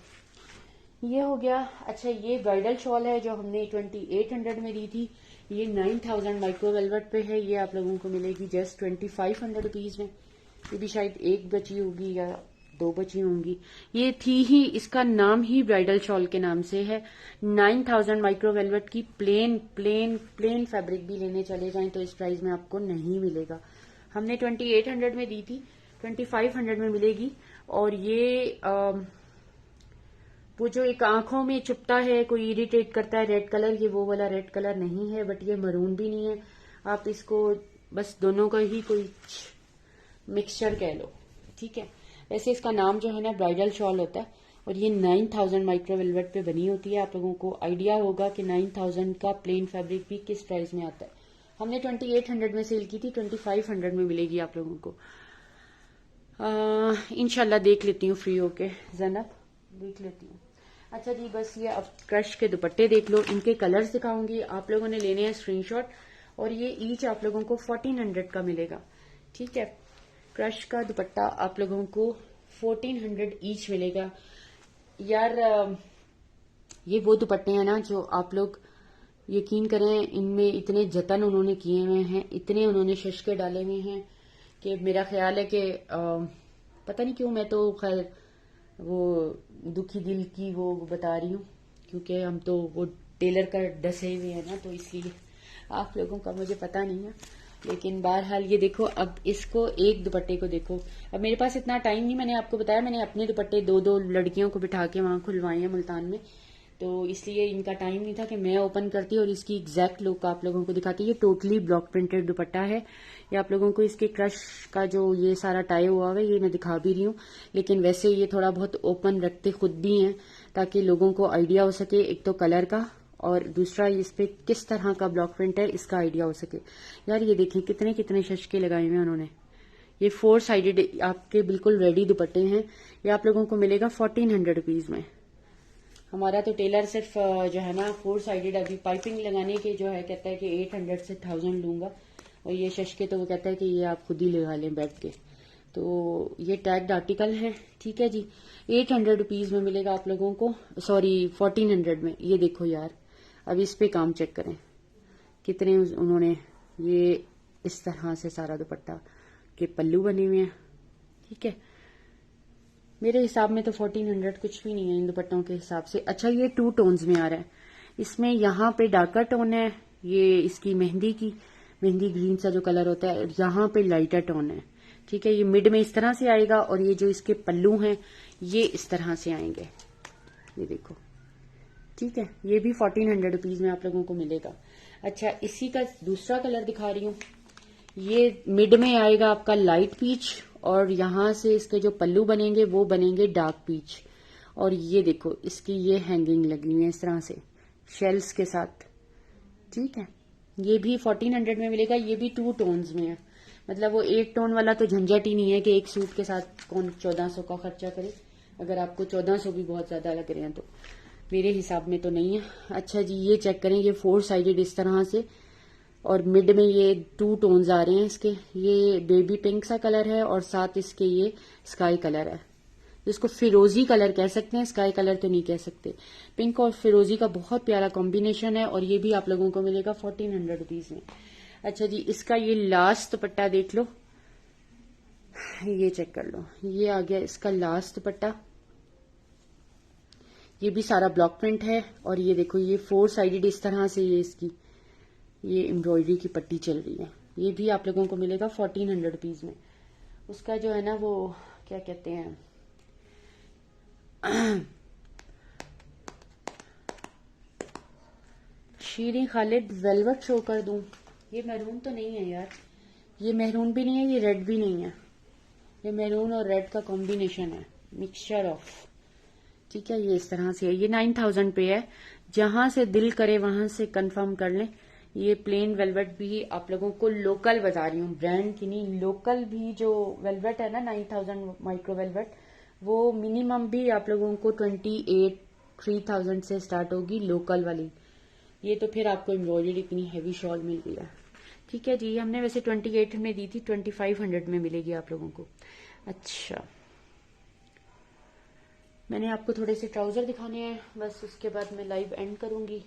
ये हो गया। अच्छा, ये ब्राइडल शॉल है जो हमने 2800 में दी थी। ये 9000 माइक्रो वेलवेट पे है। ये आप लोगों को मिलेगी जस्ट 2500 रुपीज में। ये भी शायद एक बची होगी या 2 बची होंगी। ये थी ही, इसका नाम ही ब्राइडल शॉल के नाम से है। 9000 माइक्रो वेलवेट की प्लेन प्लेन प्लेन फैब्रिक भी लेने चले जाएं तो इस प्राइस में आपको नहीं मिलेगा। हमने 2800 में दी थी, 2500 में मिलेगी। और ये वो जो एक आंखों में चुपता है, कोई इरिटेट करता है रेड कलर, ये वो वाला रेड कलर नहीं है, बट ये मरून भी नहीं है। आप इसको बस दोनों का ही कोई मिक्सचर कह लो। ठीक है, वैसे इसका नाम जो है ना ब्राइडल शॉल होता है और ये 9000 माइक्रो वेलवेट पे बनी होती है। आप लोगों को आइडिया होगा कि 9000 का प्लेन फैब्रिक भी किस प्राइस में आता है। हमने 2800 में सेल की थी, 2500 में मिलेगी आप लोगों को। इंशाल्लाह देख लेती हूँ फ्री होके, ज़ैनब देख लेती हूँ। अच्छा जी, बस ये अब क्रश के दुपट्टे देख लो, इनके कलर्स दिखाऊंगी, आप लोगों ने लेने हैं स्क्रीनशॉट। और ये ईच आप लोगों को 1400 का मिलेगा। ठीक है, क्रश का दुपट्टा आप लोगों को 1400 ईच मिलेगा। यार ये वो दुपट्टे हैं ना जो आप लोग यकीन करें, इनमें इतने जतन उन्होंने किए हुए हैं, इतने उन्होंने शशके डाले हुए हैं कि मेरा ख्याल है कि पता नहीं क्यों मैं तो खैर वो दुखी दिल की वो बता रही हूँ क्योंकि हम तो वो टेलर का डसे हुए हैं ना, तो इसलिए आप लोगों का मुझे पता नहीं है। लेकिन बहरहाल ये देखो, अब इसको एक दुपट्टे को देखो। अब मेरे पास इतना टाइम नहीं, मैंने आपको बताया मैंने अपने दुपट्टे 2-2 लड़कियों को बिठा के वहां खुलवाए हैं मुल्तान में, तो इसलिए इनका टाइम नहीं था कि मैं ओपन करती और इसकी एग्जैक्ट लुक आप लोगों को दिखाती। ये टोटली ब्लॉक प्रिंटेड दुपट्टा है। ये आप लोगों को इसके क्रश का जो ये सारा टाई हुआ है ये मैं दिखा भी रही हूँ, लेकिन वैसे ये थोड़ा बहुत ओपन रखते खुद भी हैं ताकि लोगों को आइडिया हो सके, एक तो कलर का और दूसरा इस पे किस तरह का ब्लॉक प्रिंट है इसका आइडिया हो सके। यार ये देखें कितने कितने शशके लगाए हुए उन्होंने। ये 4 साइडेड आपके बिल्कुल रेडी दुपट्टे हैं। ये आप लोगों को मिलेगा 1400 रुपीज में। हमारा तो टेलर सिर्फ जो है ना 4 साइडेड अभी पाइपिंग लगाने के जो है कहता है कि 800 से 1000 लूंगा, और ये शशके तो वो कहता है कि ये आप खुद ही लगा लें बैठ के। तो ये टैग्ड आर्टिकल है। ठीक है जी, 800 रुपीज में मिलेगा आप लोगों को, सॉरी 1400 में। ये देखो यार, अब इस पे काम चेक करें कितने उन्होंने ये इस तरह से सारा दुपट्टा के पल्लू बने हुए हैं। ठीक है, मेरे हिसाब में तो 1400 कुछ भी नहीं है इन दुपट्टों के हिसाब से। अच्छा, ये 2 टोन्स में आ रहा है, इसमें यहाँ पे डार्कर टोन है, ये इसकी मेहंदी की मेहंदी ग्रीन सा जो कलर होता है, यहाँ पे लाइटर टोन है। ठीक है, ये मिड में इस तरह से आएगा और ये जो इसके पल्लू हैं ये इस तरह से आएंगे, ये देखो। ठीक है, ये भी 1400 रुपीज में आप लोगों को मिलेगा। अच्छा, इसी का दूसरा कलर दिखा रही हूँ। ये मिड में आएगा आपका लाइट पीच और यहाँ से इसके जो पल्लू बनेंगे वो बनेंगे डार्क पीच। और ये देखो इसकी ये हैंगिंग लगी हुई है इस तरह से शेल्स के साथ। ठीक है, ये भी 1400 में मिलेगा। ये भी 2 टोन्स में है, मतलब वो 1 टोन वाला तो झंझट ही नहीं है कि एक सूट के साथ कौन 1400 का खर्चा करे। अगर आपको 1400 भी बहुत ज्यादा लग रहे हैं तो मेरे हिसाब में तो नहीं है। अच्छा जी, ये चेक करें, ये 4 साइडेड इस तरह से और मिड में ये 2 टोन्स आ रहे हैं इसके। ये बेबी पिंक सा कलर है और साथ इसके ये स्काई कलर है, जिसको फिरोजी कलर कह सकते हैं, स्काई कलर तो नहीं कह सकते। पिंक और फिरोजी का बहुत प्यारा कॉम्बिनेशन है और ये भी आप लोगों को मिलेगा 1400 रुपीज में। अच्छा जी, इसका ये लास्ट दुपट्टा देख लो, ये चेक कर लो, ये आ गया इसका लास्ट दुपट्टा। ये भी सारा ब्लॉक प्रिंट है और ये देखो ये 4 साइडेड इस तरह से ये इसकी ये एम्ब्रॉयडरी की पट्टी चल रही है। ये भी आप लोगों को मिलेगा 1400 रुपीज में। उसका जो है ना वो क्या कहते हैं शीरी खालिद वेलवेट शो कर दूं। ये मैरून तो नहीं है यार, ये मैरून भी नहीं है, ये रेड भी नहीं है, ये मैरून और रेड का कॉम्बिनेशन है, मिक्सचर ऑफ। ठीक है, ये इस तरह से है। ये 9000 पे है, जहां से दिल करे वहां से कंफर्म कर लें। ये प्लेन वेलवेट भी आप लोगों को लोकल बता रही हूँ, ब्रांड की नहीं, लोकल भी जो वेलवेट है ना 9000 माइक्रो वेलवेट, वो मिनिमम भी आप लोगों को 28-3000 से स्टार्ट होगी लोकल वाली। ये तो फिर आपको एम्ब्रॉयडरी इतनी हैवी शॉल मिल गई है। ठीक है जी, हमने वैसे 28 में दी थी, 2500 में मिलेगी आप लोगों को। अच्छा, मैंने आपको थोड़े से ट्राउजर दिखाने हैं बस, उसके बाद मैं लाइव एंड करूंगी।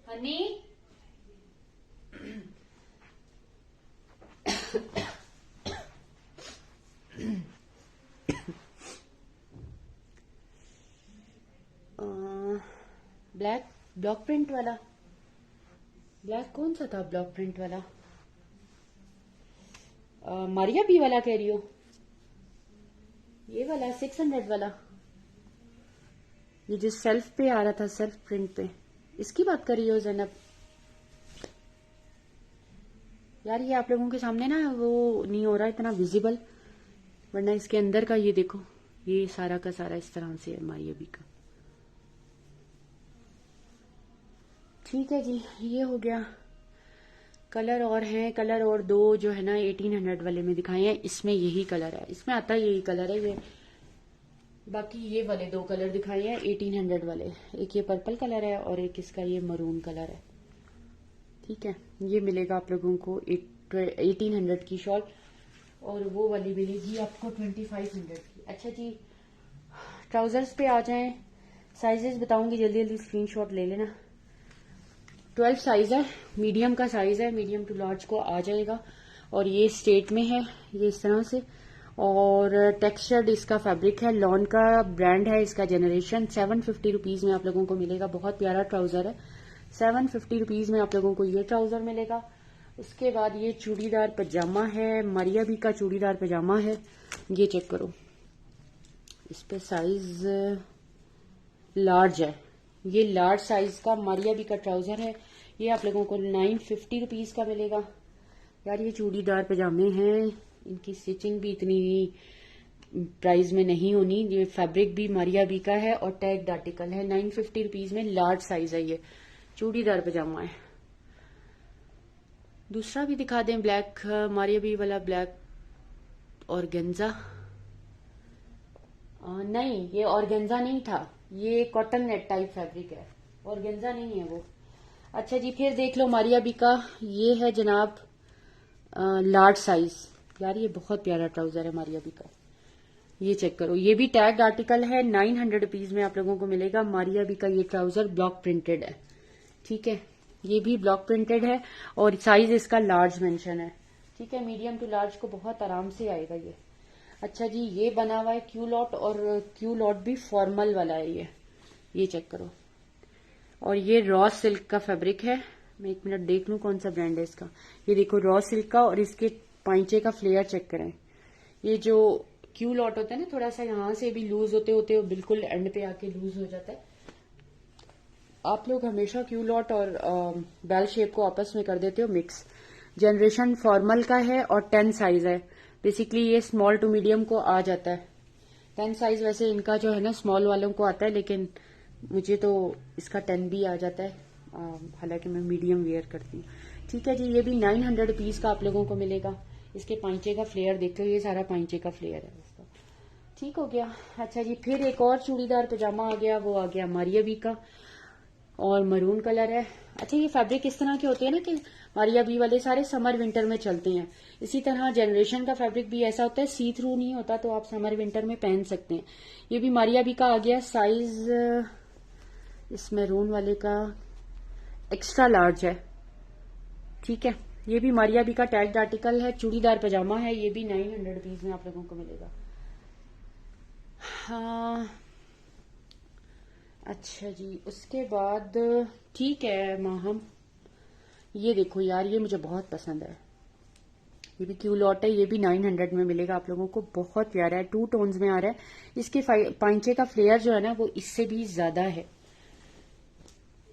हनी ब्लैक ब्लॉक प्रिंट वाला, ब्लैक कौन सा था ब्लॉक प्रिंट वाला? मारिया बी वाला कह रही हो? ये वाला 600 वाला, ये जो सेल्फ पे आ रहा था, सेल्फ प्रिंट पे, इसकी बात कर रही हो ज़ैनब? यार ये आप लोगों के सामने ना वो नहीं हो रहा इतना विजिबल, वरना इसके अंदर का ये देखो, ये सारा का सारा इस तरह से है मारिया बी का। ठीक है जी, ये हो गया। कलर और हैं, कलर और 2 जो है ना 1800 वाले में दिखाए हैं, इसमें यही कलर है, इसमें आता यही कलर है ये। बाकी ये वाले 2 कलर दिखाए हैं 1800 वाले, एक ये पर्पल कलर है और एक इसका ये मरून कलर है। ठीक है, ये मिलेगा आप लोगों को 1800 की शॉल और वो वाली मिलेगी आपको 2500 की। अच्छा जी, ट्राउजर्स पे आ जाएं, साइजेस बताऊंगी, जल्दी जल्दी स्क्रीनशॉट ले लेना। 12 साइज है, मीडियम का साइज है, मीडियम टू लार्ज को आ जाएगा और ये स्ट्रेट में है, ये इस तरह से। और टेक्सचर्ड इसका फैब्रिक है, लॉन का ब्रांड है इसका, जनरेशन। 750 रुपीज में आप लोगों को मिलेगा, बहुत प्यारा ट्राउजर है। 750 रुपीज में आप लोगों को ये ट्राउजर मिलेगा। उसके बाद ये चूड़ीदार पजामा है, मारिया बी का चूड़ीदार पजामा है, ये चेक करो, इस पे साइज लार्ज है, ये लार्ज साइज का मारिया बी का ट्राउजर है। ये आप लोगों को 950 रुपीज का मिलेगा। यार ये चूड़ीदार पजामे हैं, इनकी स्टिचिंग भी इतनी प्राइस में नहीं होनी। ये फैब्रिक भी मारिया बी का है और टैग आर्टिकल है। 950 रुपीज में लार्ज साइज है, ये चूड़ीदार पजामा है। दूसरा भी दिखा दें, ब्लैक मारिया बी वाला, ब्लैक ऑर्गेन्जा। नहीं, ये ऑर्गेन्जा नहीं था, ये कॉटन नेट टाइप फैब्रिक है, ऑर्गेन्जा नहीं है वो। अच्छा जी, फिर देख लो मारिया बी का, ये है जनाब लार्ज साइज। यार ये बहुत प्यारा ट्राउजर है मारिया बी का, ये चेक करो, ये भी टैग आर्टिकल है। 900 रुपीज में आप लोगों को मिलेगा। मारिया बी का ये ट्राउजर ब्लॉक प्रिंटेड है, ठीक है, ये भी ब्लॉक प्रिंटेड है और साइज इसका लार्ज मेंशन है, ठीक है। मीडियम टू लार्ज को बहुत आराम से आएगा ये। अच्छा जी, ये बना हुआ है क्यू लॉट, और क्यू लॉट भी फॉर्मल वाला है ये चेक करो। और ये रॉ सिल्क का फैब्रिक है। मैं एक मिनट देख लूं कौन सा ब्रांड है इसका। ये देखो रॉ सिल्क का, और इसके पांचे का फ्लेयर चेक करें। ये जो क्यू लॉट होता है ना, थोड़ा सा यहाँ से भी लूज होते होते बिल्कुल एंड पे आके लूज हो जाता है। आप लोग हमेशा क्यू लॉट और बेल शेप को आपस में कर देते हो मिक्स। जनरेशन फॉर्मल का है और 10 साइज है। बेसिकली ये स्मॉल टू मीडियम को आ जाता है। 10 साइज वैसे इनका जो है ना स्मॉल वालों को आता है, लेकिन मुझे तो इसका 10 भी आ जाता है, हालांकि मैं मीडियम वेयर करती हूँ, ठीक है जी। ये भी 900 रुपीज का आप लोगों को मिलेगा। इसके पांचे का फ्लेयर देख लो, ये सारा पांचे का फ्लेयर है इसका, ठीक हो गया। अच्छा जी, फिर एक और चूड़ीदार पजामा आ गया, वो आ गया मारिया बी का, और मरून कलर है। अच्छा, ये फैब्रिक इस तरह के होते हैं ना कि मारिया बी वाले सारे समर विंटर में चलते हैं। इसी तरह जनरेशन का फैब्रिक भी ऐसा होता है, सी थ्रू नहीं होता, तो आप समर विंटर में पहन सकते हैं। ये भी मारिया बी का आ गया। साइज इस मैरून वाले का एक्स्ट्रा लार्ज है, ठीक है। ये भी मारिया बी का टैग्ड आर्टिकल है, चूड़ीदार पजामा है। ये भी 900 रुपीज में आप लोगों को मिलेगा। हाँ, अच्छा जी, उसके बाद ठीक है माहम, ये देखो यार, ये मुझे बहुत पसंद है। ये भी क्यू लॉट है, ये भी 900 में मिलेगा आप लोगों को। बहुत प्यारा है, 2 टोन्स में आ रहा है। इसके पांचे का फ्लेयर जो है ना वो इससे भी ज्यादा है।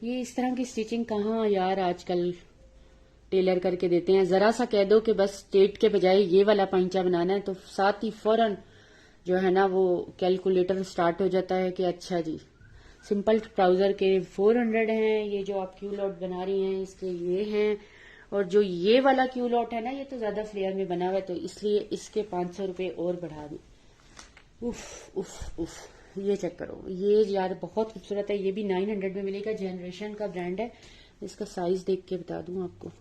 ये इस तरह की स्टिचिंग कहाँ यार आजकल टेलर करके देते हैं। जरा सा कह दो कि बस स्ट्रेट के बजाय ये वाला पांचा बनाना है, तो साथ ही फौरन जो है ना वो कैलकुलेटर स्टार्ट हो जाता है कि अच्छा जी, सिंपल ट्राउजर के 400 हैं, ये जो आप क्यू लॉट बना रही हैं इसके ये हैं, और जो ये वाला क्यू लॉट है ना ये तो ज्यादा फ्लेयर में बना हुआ है, तो इसलिए इसके 500 रुपए और बढ़ा दी। उफ उफ उफ, ये चेक करो, ये यार बहुत खूबसूरत है। ये भी 900 में मिलेगा। जनरेशन का ब्रांड है। इसका साइज देख के बता दूं आपको,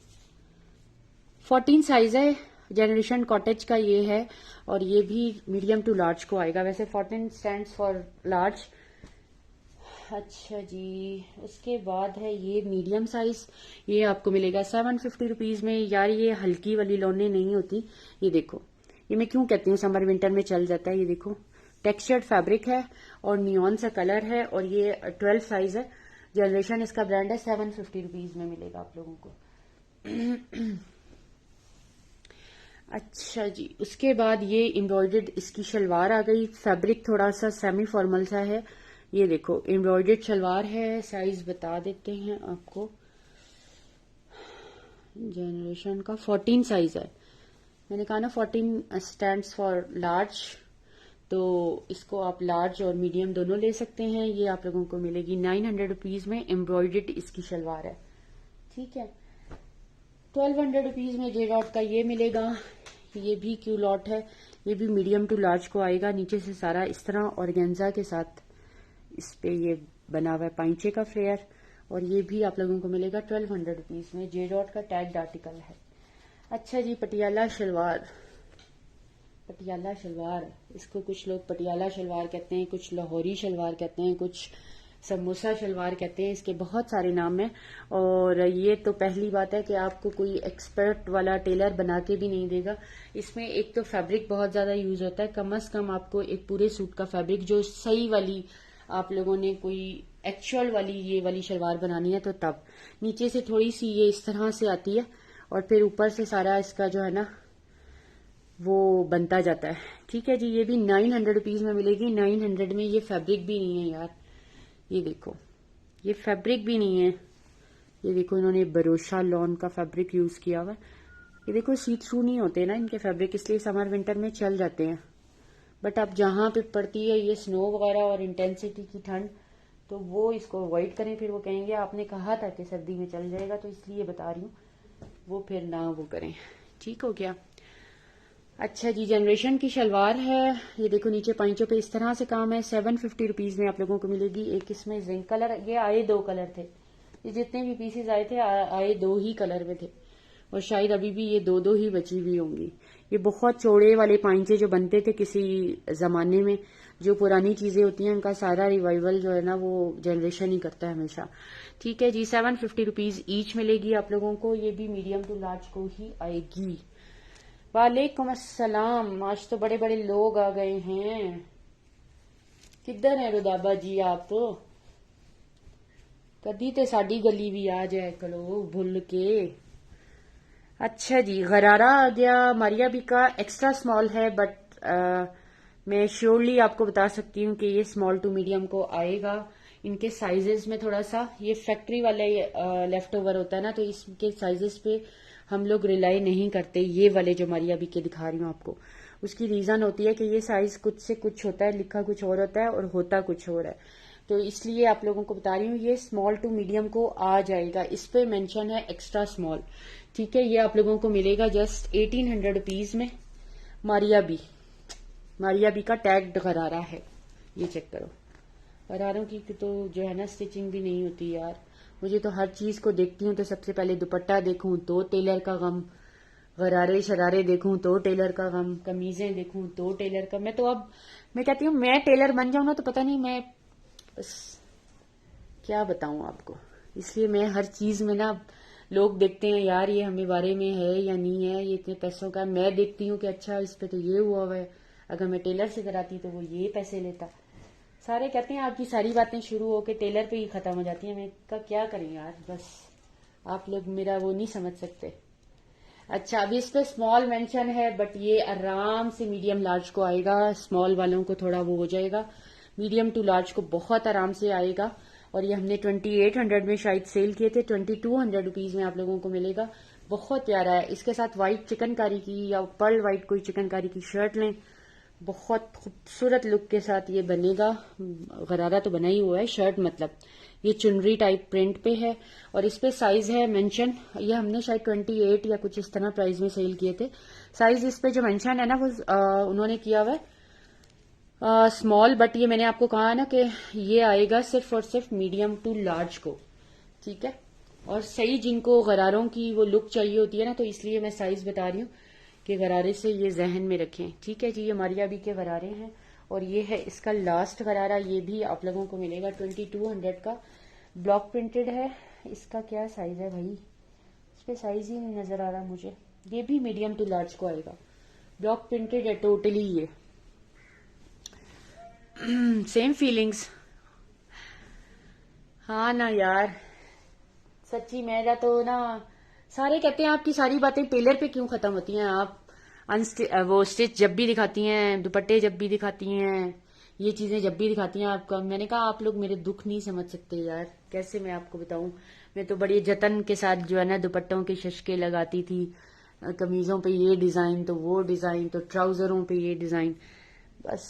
14 साइज है। जनरेशन कॉटेज का ये है, और ये भी मीडियम टू लार्ज को आएगा। वैसे 14 स्टैंड्स फॉर लार्ज। अच्छा जी, उसके बाद है ये मीडियम साइज, ये आपको मिलेगा 750 रुपीज में। यार ये हल्की वाली लौने नहीं होती। ये देखो, ये मैं क्यों कहती हूँ समर विंटर में चल जाता है। ये देखो, टेक्सचर्ड फैब्रिक है और नियॉन सा कलर है, और ये 12 साइज है। जनरेशन इसका ब्रांड है। 750 रुपीज में मिलेगा आप लोगों को। अच्छा जी, उसके बाद ये एम्ब्रॉयडर्ड इसकी शलवार आ गई। फैब्रिक थोड़ा सा सेमी फॉर्मल सा है। ये देखो, एम्ब्रॉयडर्ड शलवार है। साइज बता देते हैं आपको, जनरेशन का 14 साइज है। मैंने कहा ना 14 स्टैंड्स फॉर लार्ज, तो इसको आप लार्ज और मीडियम दोनों ले सकते हैं। ये आप लोगों को मिलेगी 900 रुपीज में। एम्ब्रॉयडर्ड इसकी शलवार है, ठीक है। 1200 रुपीज में जे लॉट का ये मिलेगा। ये भी क्यू लॉट है। ये भी मीडियम टू लार्ज को आएगा। नीचे से सारा इस तरह ऑर्गेन्जा के साथ इस पे ये बना हुआ है पाइंचे का फ्लेयर, और ये भी आप लोगों को मिलेगा 1200 रुपीज में। जे डॉट का टैग्ड आर्टिकल है। अच्छा जी, पटियाला शलवार। पटियाला शलवार, इसको कुछ लोग पटियाला शलवार कहते हैं, कुछ लाहौरी शलवार कहते हैं, कुछ समोसा शलवार कहते हैं। इसके बहुत सारे नाम हैं। और ये तो पहली बात है कि आपको कोई एक्सपर्ट वाला टेलर बना के भी नहीं देगा। इसमें एक तो फैब्रिक बहुत ज्यादा यूज होता है। कम से कम आपको एक पूरे सूट का फैब्रिक, जो सही वाली आप लोगों ने कोई एक्चुअल वाली ये वाली शलवार बनानी है तो तब। नीचे से थोड़ी सी ये इस तरह से आती है, और फिर ऊपर से सारा इसका जो है ना वो बनता जाता है, ठीक है जी। ये भी 900 रुपीज में मिलेगी। 900 में ये फैब्रिक भी नहीं है यार। ये देखो, ये फैब्रिक भी नहीं है। ये देखो, इन्होंने बरोशा लॉन का फैब्रिक यूज किया हुआ है। ये देखो, सी थ्रू नहीं होते ना इनके फैब्रिक, इसलिए समर विंटर में चल जाते हैं। बट अब जहां पे पड़ती है ये स्नो वगैरह और इंटेंसिटी की ठंड, तो वो इसको अवॉइड करें। फिर वो कहेंगे आपने कहा था कि सर्दी में चल जाएगा, तो इसलिए बता रही हूँ, वो फिर ना वो करें, ठीक हो गया। अच्छा जी, जनरेशन की शलवार है। ये देखो, नीचे पाइंचों पे इस तरह से काम है। 750 रुपीज में आप लोगों को मिलेगी। एक इसमें जिंक कलर, ये आए 2 कलर थे। ये जितने भी पीसेज आए थे आए 2 ही कलर में थे। और शायद अभी भी ये 2-2 ही बची हुई होंगी। ये बहुत चौड़े वाले पाइंचे जो बनते थे किसी जमाने में, जो पुरानी चीजें होती हैं उनका सारा रिवाइवल जो है ना वो जनरेशन ही करता है हमेशा। ठीक है जी, 750 रुपीज ईच मिलेगी आप लोगों को। ये भी मीडियम टू लार्ज को ही आएगी। वालेकुम अस्सलाम। आज तो बड़े बड़े लोग आ गए हैं। किधर है रुदाबा जी आप? कदी ते साडी गली भी आ जाए करो भूल के। अच्छा जी, गरारा आ गया। मारिया बी का एक्स्ट्रा स्मॉल है, बट मैं श्योरली आपको बता सकती हूँ कि ये स्मॉल टू मीडियम को आएगा। इनके साइजेस में थोड़ा सा ये फैक्ट्री वाले लेफ्ट ओवर होता है ना, तो इसके साइजेस पे हम लोग रिलाई नहीं करते। ये वाले जो मारिया बी के दिखा रही हूँ आपको, उसकी रीजन होती है कि ये साइज कुछ से कुछ होता है, लिखा कुछ और होता है और होता कुछ और है, तो इसलिए आप लोगों को बता रही हूँ ये स्मॉल टू मीडियम को आ जाएगा। इस पे मेंशन है एक्स्ट्रा स्मॉल। ठीक है, ये आप लोगों को मिलेगा जस्ट 1800 रुपीज में। मारिया बी का टैग्ड गरारा है, ये चेक करो। गरारों की तो जो है ना स्टिचिंग भी नहीं होती यार। मुझे तो हर चीज को देखती हूँ तो सबसे पहले दुपट्टा देखूं तो टेलर का गम, गरारे शरारे देखूं तो टेलर का गम, कमीजें देखूं तो टेलर का। मैं कहती हूँ मैं टेलर बन जाऊं ना तो पता नहीं मैं बस क्या बताऊं आपको। इसलिए मैं हर चीज में ना, लोग देखते हैं यार ये हमें बारे में है या नहीं है, ये इतने पैसों का, मैं देखती हूँ कि अच्छा इस पे तो ये हुआ है, अगर मैं टेलर से कराती तो वो ये पैसे लेता। सारे कहते हैं आपकी सारी बातें शुरू होके टेलर पे ही खत्म हो जाती हैं। मैं का क्या करें यार, बस आप लोग मेरा वो नहीं समझ सकते। अच्छा, अभी इस पे स्मॉल मेंशन है, बट ये आराम से मीडियम लार्ज को आएगा। स्मॉल वालों को थोड़ा वो हो जाएगा, मीडियम टू लार्ज को बहुत आराम से आएगा। और ये हमने 2800 में शायद सेल किए थे, 2200 रुपीज में आप लोगों को मिलेगा। बहुत प्यारा है। इसके साथ व्हाइट चिकनकारी की या पर्ल व्हाइट कोई चिकनकारी की शर्ट लें, बहुत खूबसूरत लुक के साथ ये बनेगा। गरारा तो बना ही हुआ है, शर्ट मतलब ये चुनरी टाइप प्रिंट पे है। और इस पे साइज है मेंशन, ये हमने शायद 28 या कुछ इस तरह प्राइस में सेल किए थे। साइज इस पे जो मेंशन है ना वो उन्होंने किया हुआ है स्मॉल, बट ये मैंने आपको कहा ना कि ये आएगा सिर्फ और सिर्फ मीडियम टू लार्ज को। ठीक है, और सही जिनको गरारों की वो लुक चाहिए होती है ना, तो इसलिए मैं साइज बता रही हूँ कि गरारे से ये जहन में रखें। ठीक है जी, ये मारिया बी के गरारे हैं और ये है इसका लास्ट गरारा। ये भी आप लोगों को मिलेगा 2200 का। ब्लॉक प्रिंटेड है। इसका क्या साइज है भाई, इस पे साइज ही नहीं नजर आ रहा मुझे। ये भी मीडियम टू लार्ज को आएगा। ब्लॉक प्रिंटेड है टोटली ये। Same feelings. हाँ ना यार, सच्ची मेरा तो ना, सारे कहते हैं आपकी सारी बातें टेलर पे क्यों खत्म होती हैं, आप वो स्टिच जब भी दिखाती हैं, दुपट्टे जब भी दिखाती हैं, ये चीजें जब भी दिखाती हैं आपका। मैंने कहा आप लोग मेरे दुख नहीं समझ सकते यार, कैसे मैं आपको बताऊं। मैं तो बड़ी जतन के साथ जो है ना दुपट्टों के शशके लगाती थी, कमीजों पे ये डिजाइन तो वो डिजाइन, तो ट्राउजरों पे ये डिजाइन। बस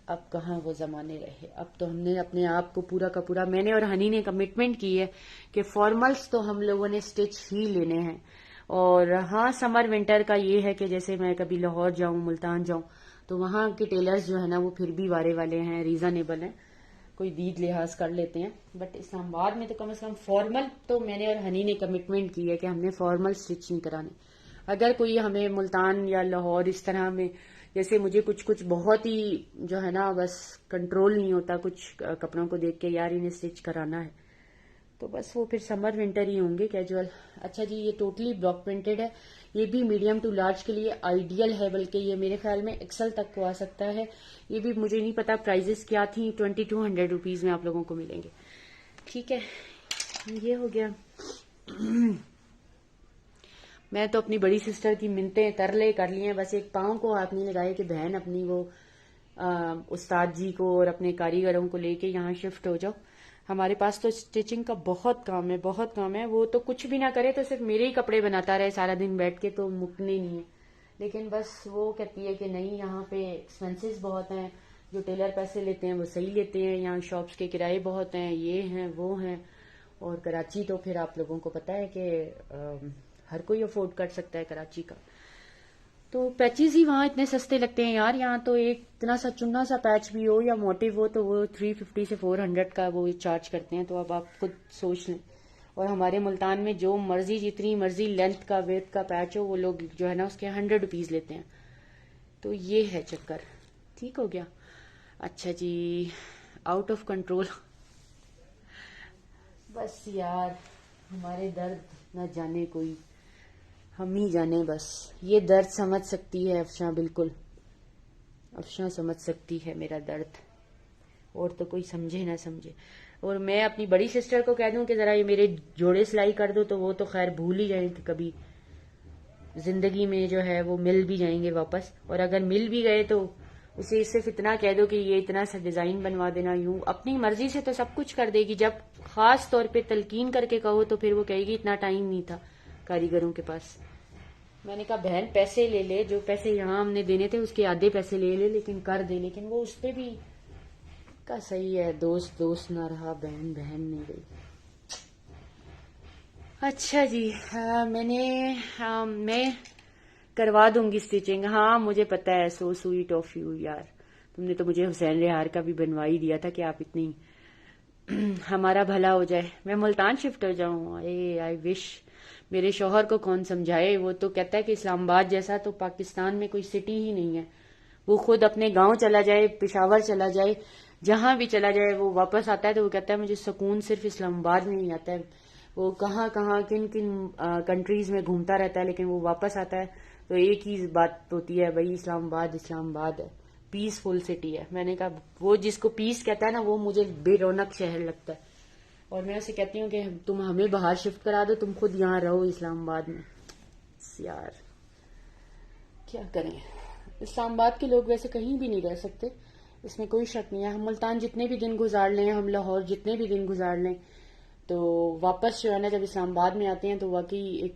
अब कहाँ वो जमाने रहे। अब तो हमने अपने आप को पूरा का पूरा, मैंने और हनी ने कमिटमेंट की है कि फॉर्मल्स तो हम लोगों ने स्टिच ही लेने हैं। और हाँ, समर विंटर का ये है कि जैसे मैं कभी लाहौर जाऊं, मुल्तान जाऊं, तो वहां के टेलर्स जो है ना वो फिर भी वारे वाले हैं, रीजनेबल हैं, कोई दीद लिहाज कर लेते हैं। बट इस्लामाबाद में तो कम से कम फॉर्मल तो मैंने और हनी ने कमिटमेंट की है कि हमने फॉर्मल स्टिच नहीं कराने। अगर कोई हमें मुल्तान या लाहौर इस तरह में, जैसे मुझे कुछ कुछ बहुत ही जो है ना बस कंट्रोल नहीं होता कुछ कपड़ों को देख के, यार इन्हें स्टिच कराना है, तो बस वो फिर समर विंटर ही होंगे कैजुअल। अच्छा जी, ये टोटली ब्लॉक प्रिंटेड है। ये भी मीडियम टू लार्ज के लिए आइडियल है, बल्कि ये मेरे ख्याल में एक्सल तक को आ सकता है। ये भी मुझे नहीं पता प्राइजेस क्या थी, 2200 रुपीज में आप लोगों को मिलेंगे। ठीक है, ये हो गया। मैं तो अपनी बड़ी सिस्टर की मिन्नतें तरले कर लिए हैं, बस एक पाँव को हाथ नहीं लगाए कि बहन अपनी वो उस्ताद जी को और अपने कारीगरों को लेके यहाँ शिफ्ट हो जाओ। हमारे पास तो स्टिचिंग का बहुत काम है, बहुत काम है। वो तो कुछ भी ना करे तो सिर्फ मेरे ही कपड़े बनाता रहे सारा दिन बैठ के, तो मुकने नहीं है। लेकिन बस वो कहती है कि नहीं, यहाँ पे एक्सपेंसेस बहुत हैं, जो टेलर पैसे लेते हैं वो सही लेते हैं, यहाँ शॉप्स के किराए बहुत हैं, ये हैं वो हैं। और कराची तो फिर आप लोगों को पता है कि हर कोई अफोर्ड कर सकता है कराची का, तो पैचेस ही वहाँ इतने सस्ते लगते हैं यार। यहाँ तो एक इतना सा चुन्ना सा पैच भी हो या मोटिव हो तो वो 350 से 400 का वो चार्ज करते हैं, तो अब आप खुद सोच लें। और हमारे मुल्तान में जो मर्जी जितनी मर्जी लेंथ का विड्थ का पैच हो वो लोग जो है ना उसके 100 रुपीज लेते हैं। तो ये है चक्कर। ठीक हो गया। अच्छा जी, आउट ऑफ कंट्रोल। बस यार हमारे दर्द न जाने कोई, हम ही जाने बस। ये दर्द समझ सकती है अफशा, बिल्कुल अफशा समझ सकती है मेरा दर्द, और तो कोई समझे ना समझे। और मैं अपनी बड़ी सिस्टर को कह दूं कि जरा ये मेरे जोड़े सिलाई कर दो, तो वो तो खैर भूल ही जाए कि कभी जिंदगी में जो है वो मिल भी जाएंगे वापस। और अगर मिल भी गए तो उसे सिर्फ इतना कह दो कि ये इतना सा डिजाइन बनवा देना, यूं अपनी मर्जी से तो सब कुछ कर देगी। जब खास तौर पे तलकीन करके कहो तो फिर वो कहेगी इतना टाइम नहीं था कारीगरों के पास। मैंने कहा बहन पैसे ले ले, जो पैसे यहाँ हमने देने थे उसके आधे पैसे ले ले, लेकिन कर दे। लेकिन वो उस पर भी का सही है, दोस्त दोस्त ना रहा, बहन बहन नहीं रही। अच्छा जी, मैं करवा दूंगी स्टिचिंग। हाँ मुझे पता है, सो स्वीट ऑफ यू यार। तुमने तो मुझे हुसैन रेहार का भी बनवा ही दिया था कि आप इतनी हमारा भला हो जाए, मैं मुल्तान शिफ्ट हो जाऊं। I wish. मेरे शौहर को कौन समझाए, वो तो कहता है कि इस्लामाबाद जैसा तो पाकिस्तान में कोई सिटी ही नहीं है। वो खुद अपने गांव चला जाए, पेशावर चला जाए, जहां भी चला जाए, वो वापस आता है तो वो कहता है मुझे सुकून सिर्फ इस्लामाबाद में ही आता है। वो कहाँ कहाँ किन किन कंट्रीज में घूमता रहता है, लेकिन वो वापस आता है तो एक ही बात होती है, भाई इस्लामाबाद इस्लामाबाद है, पीसफुल सिटी है। मैंने कहा वो जिसको पीस कहता है ना वो मुझे बेरौनक शहर लगता है। और मैं उसे कहती हूँ कि तुम हमें बाहर शिफ्ट करा दो, तुम खुद यहाँ रहो इस्लामाबाद में। यार क्या करें, इस्लामाबाद के लोग वैसे कहीं भी नहीं रह सकते, इसमें कोई शक नहीं है। हम मुल्तान जितने भी दिन गुजार लें, हम लाहौर जितने भी दिन गुजार लें, तो वापस जो है ना जब इस्लामाबाद में आते हैं तो वाकई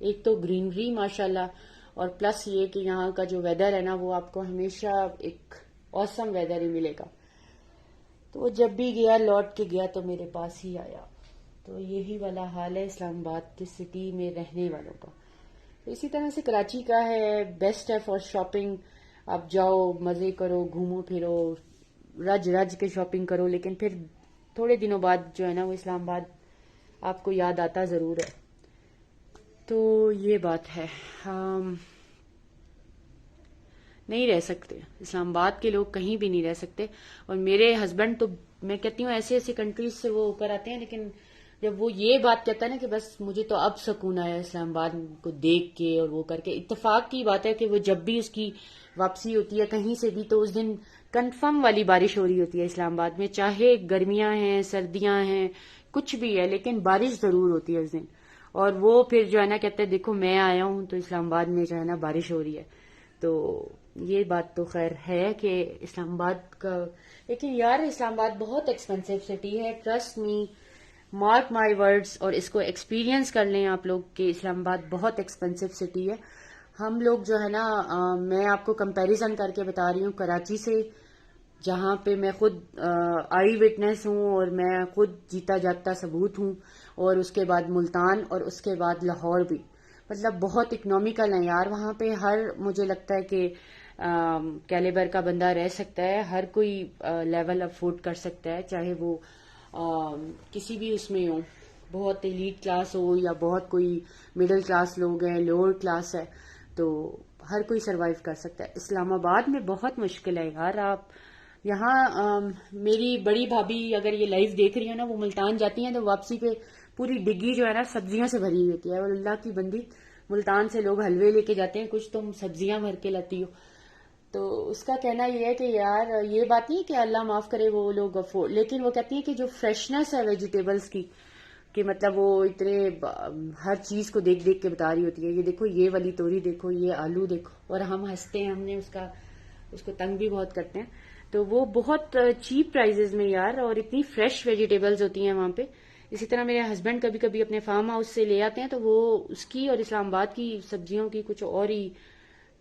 एक तो ग्रीनरी माशाल्लाह, और प्लस ये कि यहाँ का जो वेदर है ना वो आपको हमेशा एक औसम वेदर ही मिलेगा। तो जब भी गया लौट के गया तो मेरे पास ही आया। तो यही वाला हाल है इस्लामाबाद की सिटी में रहने वालों का। तो इसी तरह से कराची का है, बेस्ट है फॉर शॉपिंग। आप जाओ, मजे करो, घूमो फिरो, रज रज के शॉपिंग करो, लेकिन फिर थोड़े दिनों बाद जो है ना वो इस्लामाबाद आपको याद आता जरूर है। तो ये बात है, हम नहीं रह सकते, इस्लामाबाद के लोग कहीं भी नहीं रह सकते। और मेरे हस्बैंड तो मैं कहती हूँ ऐसे ऐसे कंट्रीज से वो ऊपर आते हैं, लेकिन जब वो ये बात कहता है ना कि बस मुझे तो अब सुकून आया इस्लामाबाद को देख के और वो करके, इत्तेफाक की बात है कि वो जब भी उसकी वापसी होती है कहीं से भी तो उस दिन कंफर्म वाली बारिश हो रही होती है इस्लामाबाद में, चाहे गर्मियां हैं सर्दियां हैं कुछ भी है, लेकिन बारिश जरूर होती है उस दिन। और वो फिर जो है ना कहते हैं देखो मैं आया हूं तो इस्लामाबाद में जो है ना बारिश हो रही है। तो ये बात तो खैर है कि इस्लामाबाद का, लेकिन यार इस्लामाबाद बहुत एक्सपेंसिव सिटी है, trust me, mark my words. और इसको एक्सपीरियंस कर लें आप लोग कि इस्लामाबाद बहुत एक्सपेंसिव सिटी है। हम लोग जो है ना मैं आपको कंपैरिजन करके बता रही हूँ कराची से, जहाँ पे मैं खुद आई विटनेस हूँ और मैं खुद जीता जागता सबूत हूँ, और उसके बाद मुल्तान और उसके बाद लाहौर भी, मतलब बहुत इकोनॉमिकल है यार वहाँ पे। हर मुझे लगता है कि कैलिबर का बंदा रह सकता है, हर कोई लेवल अफोर्ड कर सकता है, चाहे वो किसी भी उसमें हो, बहुत एलीट क्लास हो या बहुत कोई मिडिल क्लास लोग हैं, लोअर क्लास है, तो हर कोई सरवाइव कर सकता है। इस्लामाबाद में बहुत मुश्किल है यार। आप यहाँ मेरी बड़ी भाभी अगर ये लाइव देख रही है ना, वो मुल्तान जाती हैं तो वापसी पे पूरी डिग्गी जो है ना सब्जियों से भरी हुई होती है। और अल्लाह की बंदी, मुल्तान से लोग हलवे लेके जाते हैं, कुछ तुम सब्जियां भर के लाती हो। तो उसका कहना यह है कि यार ये बात नहीं कि अल्लाह माफ करे वो लोग अफोर्ड, लेकिन वो कहती है कि जो फ्रेशनेस है वेजिटेबल्स की, कि मतलब वो इतने हर चीज को देख देख के बता रही होती है, ये देखो ये वाली तोरी देखो, ये आलू देखो, और हम हंसते हैं, हमने उसको तंग भी बहुत करते हैं। तो वो बहुत चीप प्राइजेस में यार, और इतनी फ्रेश वेजिटेबल्स होती हैं वहां पे। इसी तरह मेरे हस्बैंड कभी कभी अपने फार्म हाउस से ले आते हैं तो वो उसकी और इस्लामाबाद की सब्जियों की कुछ और ही,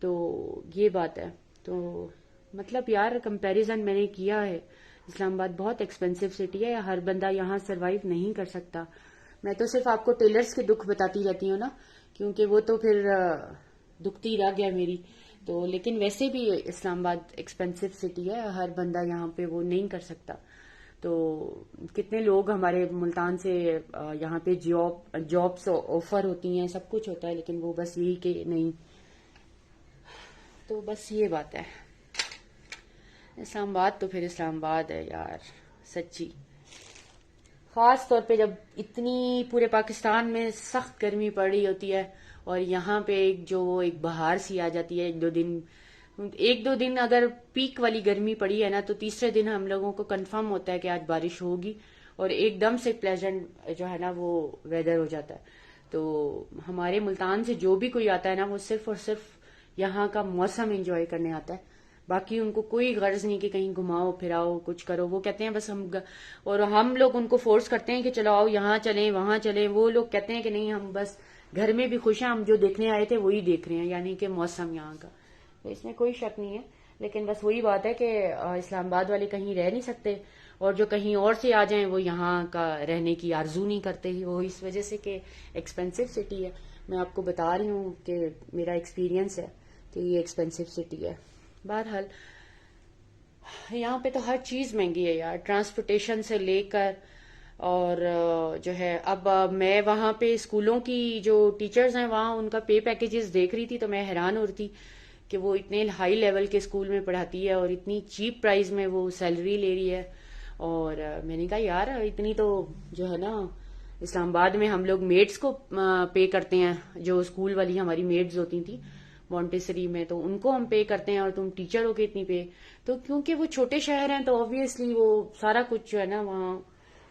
तो ये बात है। तो मतलब यार कंपैरिजन मैंने किया है, इस्लामाबाद बहुत एक्सपेंसिव सिटी है, हर बंदा यहाँ सरवाइव नहीं कर सकता। मैं तो सिर्फ आपको टेलर्स के दुख बताती रहती हूँ ना, क्योंकि वो तो फिर दुखती रह गया मेरी। तो लेकिन वैसे भी इस्लामाबाद एक्सपेंसिव सिटी है, हर बंदा यहाँ पे वो नहीं कर सकता। तो कितने लोग हमारे मुल्तान से यहाँ पे जॉब्स ऑफर होती हैं, सब कुछ होता है, लेकिन वो बस यही कि नहीं। तो बस ये बात है। इस्लामाबाद तो फिर इस्लामाबाद है यार, सच्ची। खास तौर पे जब इतनी पूरे पाकिस्तान में सख्त गर्मी पड़ रही होती है और यहाँ पे एक बहार सी आ जाती है। एक दो दिन अगर पीक वाली गर्मी पड़ी है ना, तो तीसरे दिन हम लोगों को कंफर्म होता है कि आज बारिश होगी और एकदम से प्लेजेंट जो है ना वो वेदर हो जाता है। तो हमारे मुल्तान से जो भी कोई आता है ना, वो सिर्फ और सिर्फ यहाँ का मौसम एंजॉय करने आता है। बाकी उनको कोई गर्ज नहीं कि कहीं घुमाओ फिराओ कुछ करो। वो कहते हैं बस और हम लोग उनको फोर्स करते हैं कि चलो आओ यहाँ चलें वहां चलें। वो लोग कहते हैं कि नहीं, हम बस घर में भी खुश हैं, हम जो देखने आए थे वही देख रहे हैं, यानी कि मौसम यहाँ का। तो इसमें कोई शक नहीं है, लेकिन बस वही बात है कि इस्लामाबाद वाले कहीं रह नहीं सकते और जो कहीं और से आ जाएं वो यहाँ का रहने की आरजू नहीं करते। वो इस वजह से कि एक्सपेंसिव सिटी है। मैं आपको बता रही हूँ कि मेरा एक्सपीरियंस है कि ये एक्सपेंसिव सिटी है। बहरहाल यहाँ पे तो हर चीज महंगी है यार, ट्रांसपोर्टेशन से लेकर। और जो है अब मैं वहाँ पे स्कूलों की जो टीचर्स हैं वहाँ उनका पे पैकेजेस देख रही थी, तो मैं हैरान हो रही थी कि वो इतने हाई लेवल के स्कूल में पढ़ाती है और इतनी चीप प्राइस में वो सैलरी ले रही है। और मैंने कहा यार इतनी तो जो है ना, इस्लामाबाद में हम लोग मेड्स को पे करते हैं, जो स्कूल वाली हमारी मेड्स होती थी मॉन्टेसरी में, तो उनको हम पे करते हैं और तुम टीचर हो के इतनी पे। तो क्योंकि वो छोटे शहर हैं तो ऑब्वियसली वो सारा कुछ जो है ना वहाँ।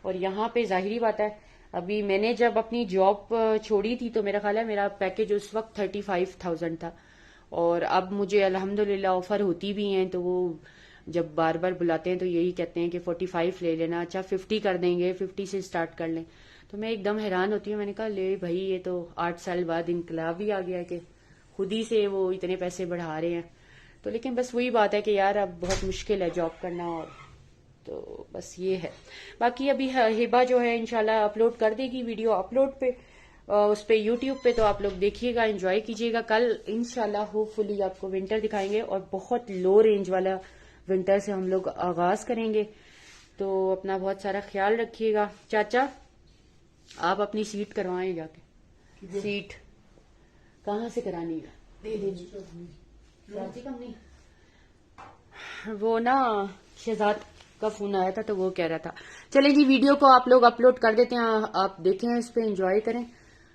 और यहाँ पे जाहिरी बात है, अभी मैंने जब अपनी जॉब छोड़ी थी तो मेरा ख्याल है मेरा पैकेज उस वक्त 35,000 था। और अब मुझे अल्हम्दुलिल्लाह ऑफर होती भी हैं, तो वो जब बार बार बुलाते हैं तो यही कहते हैं कि 45 ले लेना, अच्छा 50 कर देंगे, 50 से स्टार्ट कर लें। तो मैं एकदम हैरान होती हूँ। मैंने कहा ले भाई, ये तो 8 साल बाद इनकलाब ही आ गया कि खुद ही से वो इतने पैसे बढ़ा रहे हैं। तो लेकिन बस वही बात है कि यार अब बहुत मुश्किल है जॉब करना। और तो बस ये है। बाकी अभी हिबा जो है इंशाल्लाह अपलोड कर देगी वीडियो अपलोड पे उस पे यूट्यूब पे, तो आप लोग देखिएगा, एंजॉय कीजिएगा। कल इंशाल्लाह होपफुली आपको विंटर दिखाएंगे और बहुत लो रेंज वाला विंटर से हम लोग आगाज करेंगे। तो अपना बहुत सारा ख्याल रखिएगा। चाचा आप अपनी सीट करवाएं जाके। सीट कहाँ से करानी है? दे दीजिए चाची कंपनी। वो ना शहजाद का फोन आया था तो वो कह रहा था। चले जी, वीडियो को आप लोग अपलोड कर देते हैं, आप देखें, इस पे एंजॉय करें।